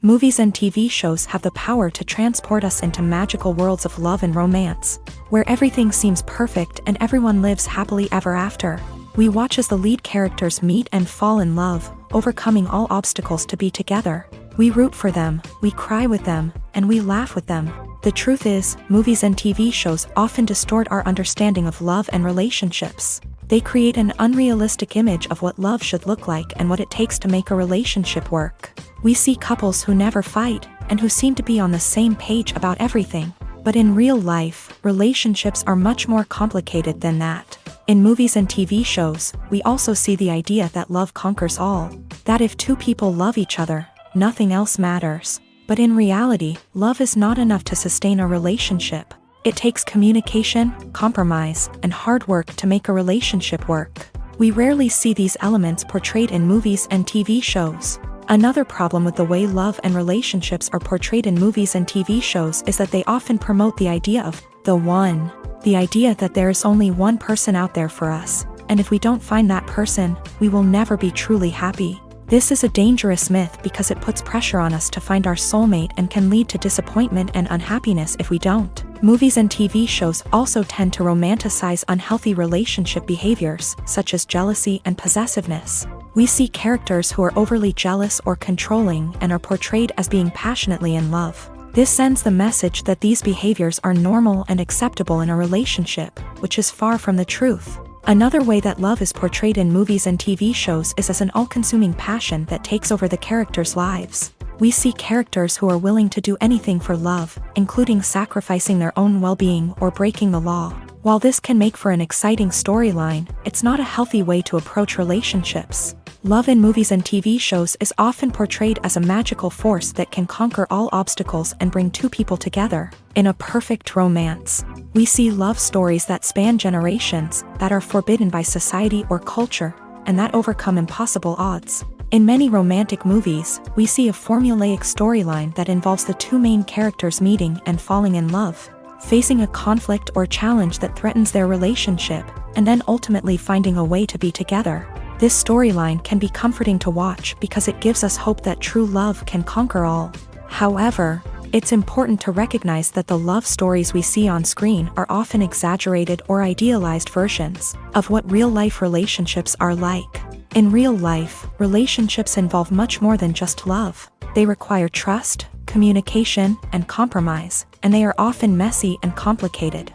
Movies and TV shows have the power to transport us into magical worlds of love and romance, where everything seems perfect and everyone lives happily ever after. We watch as the lead characters meet and fall in love, overcoming all obstacles to be together. We root for them, we cry with them, and we laugh with them. The truth is, movies and TV shows often distort our understanding of love and relationships. They create an unrealistic image of what love should look like and what it takes to make a relationship work. We see couples who never fight, and who seem to be on the same page about everything. But in real life, relationships are much more complicated than that. In movies and TV shows, we also see the idea that love conquers all. That if two people love each other, nothing else matters. But in reality, love is not enough to sustain a relationship. It takes communication, compromise, and hard work to make a relationship work. We rarely see these elements portrayed in movies and TV shows. Another problem with the way love and relationships are portrayed in movies and TV shows is that they often promote the idea of the one. The idea that there is only one person out there for us, and if we don't find that person, we will never be truly happy. This is a dangerous myth because it puts pressure on us to find our soulmate and can lead to disappointment and unhappiness if we don't. Movies and TV shows also tend to romanticize unhealthy relationship behaviors, such as jealousy and possessiveness. We see characters who are overly jealous or controlling and are portrayed as being passionately in love. This sends the message that these behaviors are normal and acceptable in a relationship, which is far from the truth. Another way that love is portrayed in movies and TV shows is as an all-consuming passion that takes over the characters' lives. We see characters who are willing to do anything for love, including sacrificing their own well-being or breaking the law. While this can make for an exciting storyline, it's not a healthy way to approach relationships. Love in movies and TV shows is often portrayed as a magical force that can conquer all obstacles and bring two people together. In a perfect romance, we see love stories that span generations, that are forbidden by society or culture, and that overcome impossible odds. In many romantic movies, we see a formulaic storyline that involves the two main characters meeting and falling in love, facing a conflict or challenge that threatens their relationship, and then ultimately finding a way to be together. This storyline can be comforting to watch because it gives us hope that true love can conquer all. However, it's important to recognize that the love stories we see on screen are often exaggerated or idealized versions of what real-life relationships are like. In real life, relationships involve much more than just love. They require trust, communication, and compromise, and they are often messy and complicated.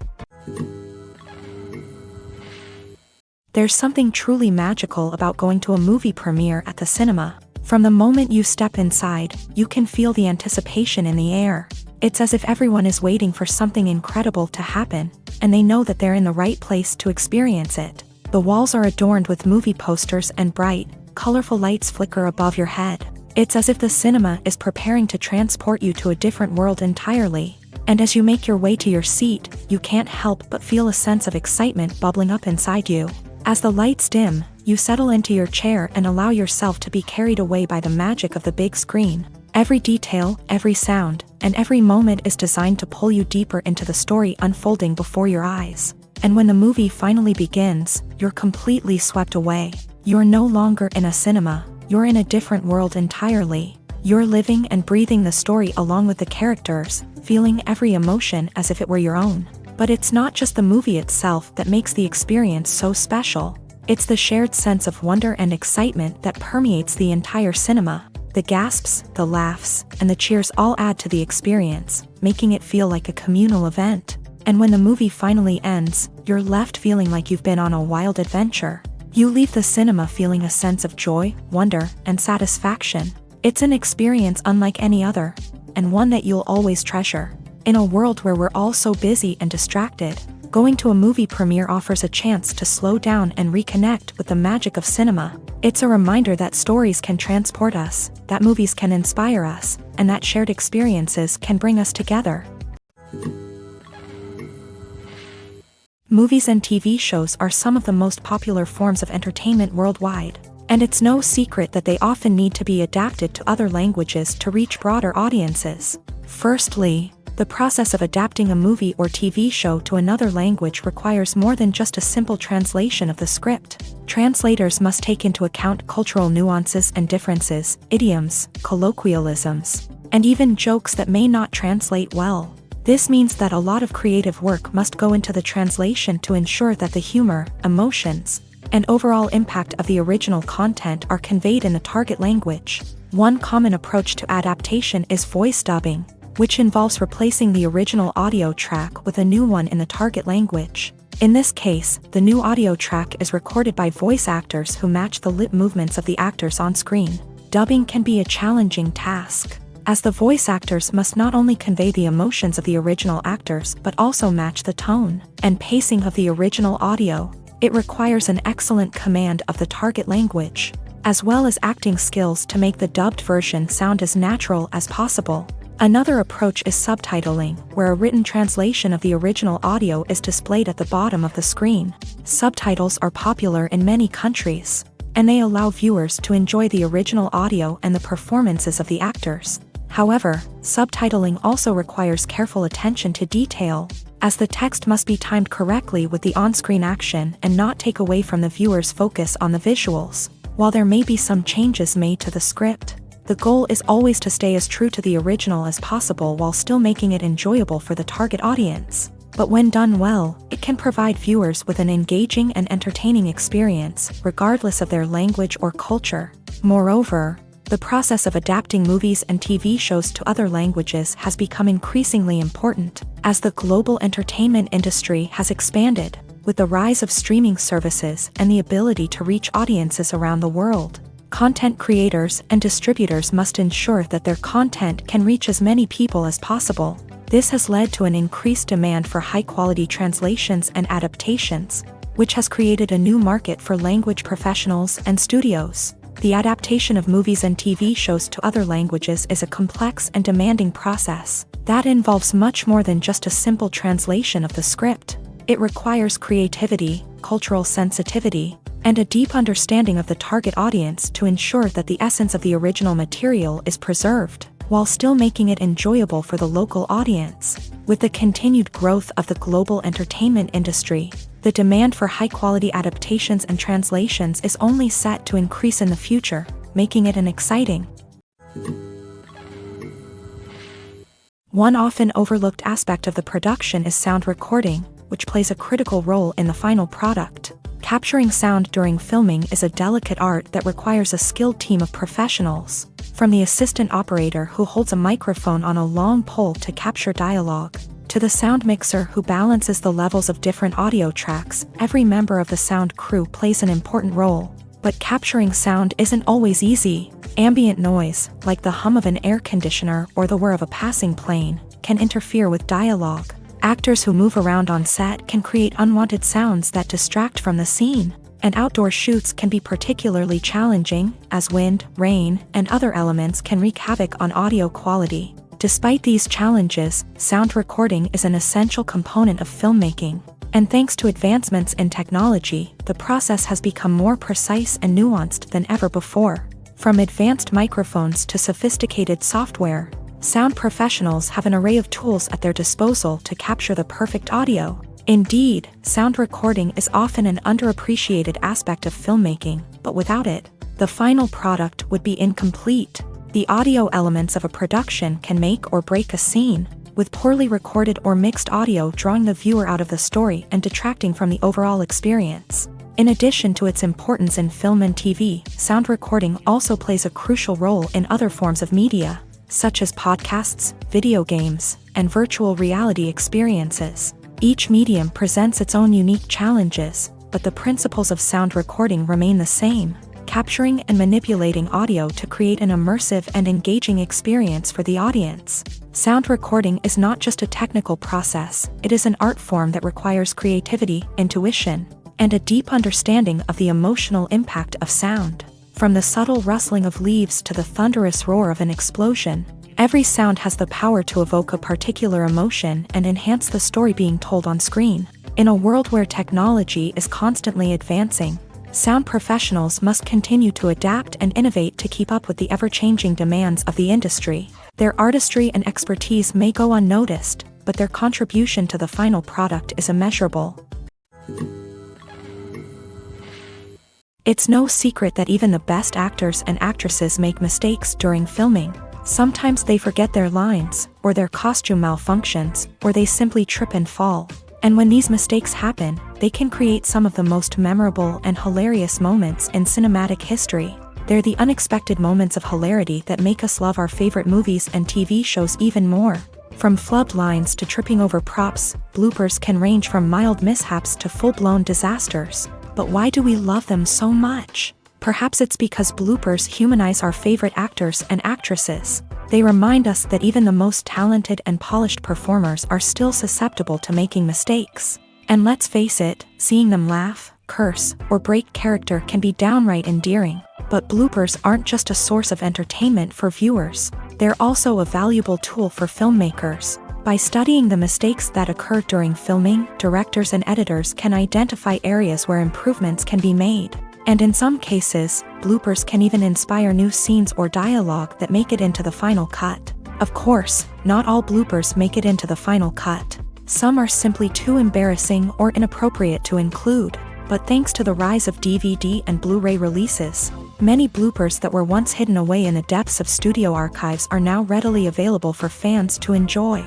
There's something truly magical about going to a movie premiere at the cinema. From the moment you step inside, you can feel the anticipation in the air. It's as if everyone is waiting for something incredible to happen, and they know that they're in the right place to experience it. The walls are adorned with movie posters and bright, colorful lights flicker above your head. It's as if the cinema is preparing to transport you to a different world entirely. And as you make your way to your seat, you can't help but feel a sense of excitement bubbling up inside you. As the lights dim, you settle into your chair and allow yourself to be carried away by the magic of the big screen. Every detail, every sound, and every moment is designed to pull you deeper into the story unfolding before your eyes. And when the movie finally begins, you're completely swept away. You're no longer in a cinema, you're in a different world entirely. You're living and breathing the story along with the characters, feeling every emotion as if it were your own. But it's not just the movie itself that makes the experience so special. It's the shared sense of wonder and excitement that permeates the entire cinema. The gasps, the laughs, and the cheers all add to the experience, making it feel like a communal event. And when the movie finally ends, you're left feeling like you've been on a wild adventure. You leave the cinema feeling a sense of joy, wonder, and satisfaction. It's an experience unlike any other, and one that you'll always treasure. In a world where we're all so busy and distracted, going to a movie premiere offers a chance to slow down and reconnect with the magic of cinema. It's a reminder that stories can transport us, that movies can inspire us, and that shared experiences can bring us together. Movies and TV shows are some of the most popular forms of entertainment worldwide, and it's no secret that they often need to be adapted to other languages to reach broader audiences. Firstly, the process of adapting a movie or TV show to another language requires more than just a simple translation of the script. Translators must take into account cultural nuances and differences, idioms, colloquialisms, and even jokes that may not translate well. This means that a lot of creative work must go into the translation to ensure that the humor, emotions, and overall impact of the original content are conveyed in the target language. One common approach to adaptation is voice dubbing, which involves replacing the original audio track with a new one in the target language. In this case, the new audio track is recorded by voice actors who match the lip movements of the actors on screen. Dubbing can be a challenging task, as the voice actors must not only convey the emotions of the original actors but also match the tone and pacing of the original audio. It requires an excellent command of the target language, as well as acting skills to make the dubbed version sound as natural as possible. Another approach is subtitling, where a written translation of the original audio is displayed at the bottom of the screen. Subtitles are popular in many countries, and they allow viewers to enjoy the original audio and the performances of the actors. However, subtitling also requires careful attention to detail, as the text must be timed correctly with the on-screen action and not take away from the viewer's focus on the visuals. While there may be some changes made to the script, the goal is always to stay as true to the original as possible while still making it enjoyable for the target audience. But when done well, it can provide viewers with an engaging and entertaining experience, regardless of their language or culture. Moreover, the process of adapting movies and TV shows to other languages has become increasingly important, as the global entertainment industry has expanded, with the rise of streaming services and the ability to reach audiences around the world. Content creators and distributors must ensure that their content can reach as many people as possible. This has led to an increased demand for high-quality translations and adaptations, which has created a new market for language professionals and studios. The adaptation of movies and TV shows to other languages is a complex and demanding process that involves much more than just a simple translation of the script. It requires creativity, cultural sensitivity, and a deep understanding of the target audience to ensure that the essence of the original material is preserved, while still making it enjoyable for the local audience. With the continued growth of the global entertainment industry, the demand for high-quality adaptations and translations is only set to increase in the future, making it an exciting. One often overlooked aspect of the production is sound recording, which plays a critical role in the final product. Capturing sound during filming is a delicate art that requires a skilled team of professionals, from the assistant operator who holds a microphone on a long pole to capture dialogue, to the sound mixer who balances the levels of different audio tracks. Every member of the sound crew plays an important role. But capturing sound isn't always easy. Ambient noise, like the hum of an air conditioner or the whir of a passing plane, can interfere with dialogue. Actors who move around on set can create unwanted sounds that distract from the scene. And outdoor shoots can be particularly challenging, as wind, rain, and other elements can wreak havoc on audio quality. Despite these challenges, sound recording is an essential component of filmmaking. And thanks to advancements in technology, the process has become more precise and nuanced than ever before. From advanced microphones to sophisticated software, sound professionals have an array of tools at their disposal to capture the perfect audio. Indeed, sound recording is often an underappreciated aspect of filmmaking, but without it, the final product would be incomplete. The audio elements of a production can make or break a scene, with poorly recorded or mixed audio drawing the viewer out of the story and detracting from the overall experience. In addition to its importance in film and TV, sound recording also plays a crucial role in other forms of media, such as podcasts, video games, and virtual reality experiences. Each medium presents its own unique challenges, but the principles of sound recording remain the same: capturing and manipulating audio to create an immersive and engaging experience for the audience. Sound recording is not just a technical process, it is an art form that requires creativity, intuition, and a deep understanding of the emotional impact of sound. From the subtle rustling of leaves to the thunderous roar of an explosion, every sound has the power to evoke a particular emotion and enhance the story being told on screen. In a world where technology is constantly advancing, sound professionals must continue to adapt and innovate to keep up with the ever-changing demands of the industry. Their artistry and expertise may go unnoticed, but their contribution to the final product is immeasurable. It's no secret that even the best actors and actresses make mistakes during filming. Sometimes they forget their lines, or their costume malfunctions, or they simply trip and fall. And when these mistakes happen, they can create some of the most memorable and hilarious moments in cinematic history. They're the unexpected moments of hilarity that make us love our favorite movies and TV shows even more. From flubbed lines to tripping over props, bloopers can range from mild mishaps to full-blown disasters. But why do we love them so much? Perhaps it's because bloopers humanize our favorite actors and actresses. They remind us that even the most talented and polished performers are still susceptible to making mistakes. And let's face it, seeing them laugh, curse, or break character can be downright endearing. But bloopers aren't just a source of entertainment for viewers. They're also a valuable tool for filmmakers. By studying the mistakes that occur during filming, directors and editors can identify areas where improvements can be made. And in some cases, bloopers can even inspire new scenes or dialogue that make it into the final cut. Of course, not all bloopers make it into the final cut. Some are simply too embarrassing or inappropriate to include. But thanks to the rise of DVD and Blu-ray releases, many bloopers that were once hidden away in the depths of studio archives are now readily available for fans to enjoy.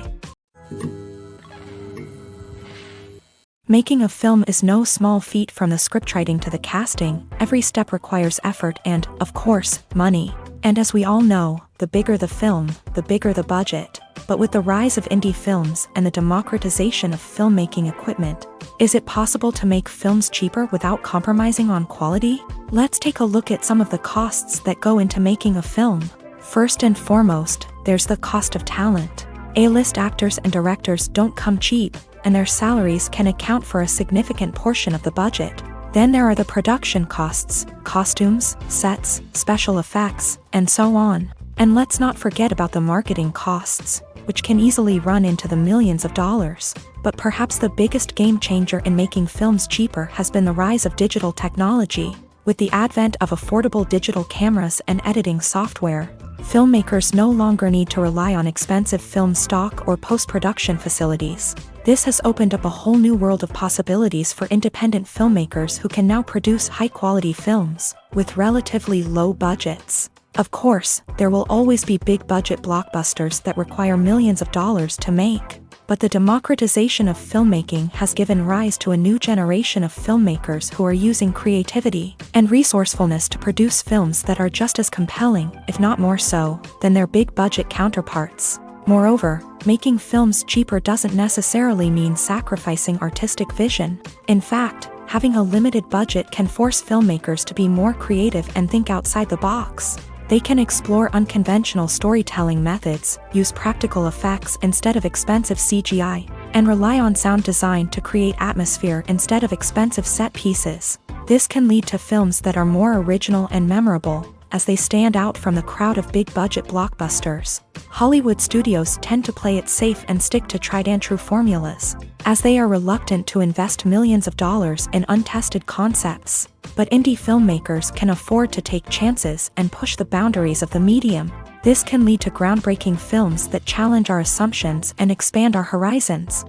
Making a film is no small feat. From the scriptwriting to the casting, every step requires effort and, of course, money. And as we all know, the bigger the film, the bigger the budget. But with the rise of indie films and the democratization of filmmaking equipment, is it possible to make films cheaper without compromising on quality? Let's take a look at some of the costs that go into making a film. First and foremost, there's the cost of talent. A-list actors and directors don't come cheap, and their salaries can account for a significant portion of the budget. Then there are the production costs, costumes, sets, special effects, and so on. And let's not forget about the marketing costs, which can easily run into the millions of dollars. But perhaps the biggest game changer in making films cheaper has been the rise of digital technology. With the advent of affordable digital cameras and editing software, filmmakers no longer need to rely on expensive film stock or post-production facilities. This has opened up a whole new world of possibilities for independent filmmakers who can now produce high-quality films with relatively low budgets. Of course, there will always be big-budget blockbusters that require millions of dollars to make. But the democratization of filmmaking has given rise to a new generation of filmmakers who are using creativity and resourcefulness to produce films that are just as compelling, if not more so, than their big-budget counterparts. Moreover, making films cheaper doesn't necessarily mean sacrificing artistic vision. In fact, having a limited budget can force filmmakers to be more creative and think outside the box. They can explore unconventional storytelling methods, use practical effects instead of expensive CGI, and rely on sound design to create atmosphere instead of expensive set pieces. This can lead to films that are more original and memorable, as they stand out from the crowd of big-budget blockbusters. Hollywood studios tend to play it safe and stick to tried-and-true formulas, as they are reluctant to invest millions of dollars in untested concepts. But indie filmmakers can afford to take chances and push the boundaries of the medium. This can lead to groundbreaking films that challenge our assumptions and expand our horizons.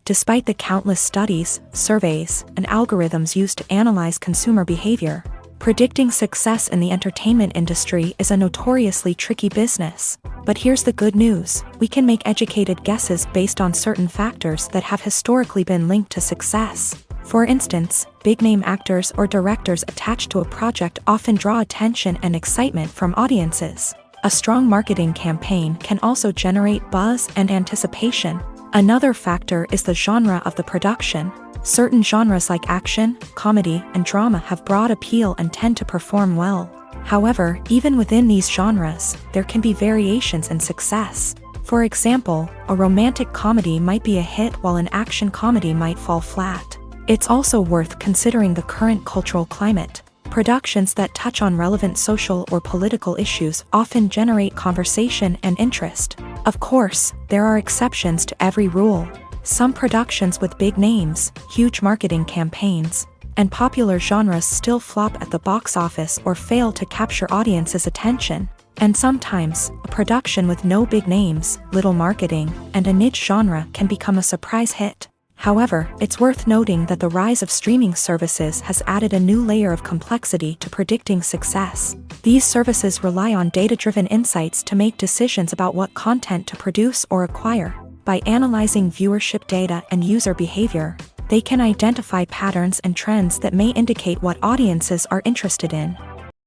Despite the countless studies, surveys, and algorithms used to analyze consumer behavior, predicting success in the entertainment industry is a notoriously tricky business. But here's the good news: we can make educated guesses based on certain factors that have historically been linked to success. For instance, big-name actors or directors attached to a project often draw attention and excitement from audiences. A strong marketing campaign can also generate buzz and anticipation. Another factor is the genre of the production. Certain genres like action, comedy, and drama have broad appeal and tend to perform well. However, even within these genres, there can be variations in success. For example, a romantic comedy might be a hit while an action comedy might fall flat. It's also worth considering the current cultural climate. Productions that touch on relevant social or political issues often generate conversation and interest. Of course, there are exceptions to every rule. Some productions with big names, huge marketing campaigns, and popular genres still flop at the box office or fail to capture audiences' attention. And sometimes, a production with no big names, little marketing, and a niche genre can become a surprise hit. However, it's worth noting that the rise of streaming services has added a new layer of complexity to predicting success. These services rely on data-driven insights to make decisions about what content to produce or acquire. By analyzing viewership data and user behavior, they can identify patterns and trends that may indicate what audiences are interested in.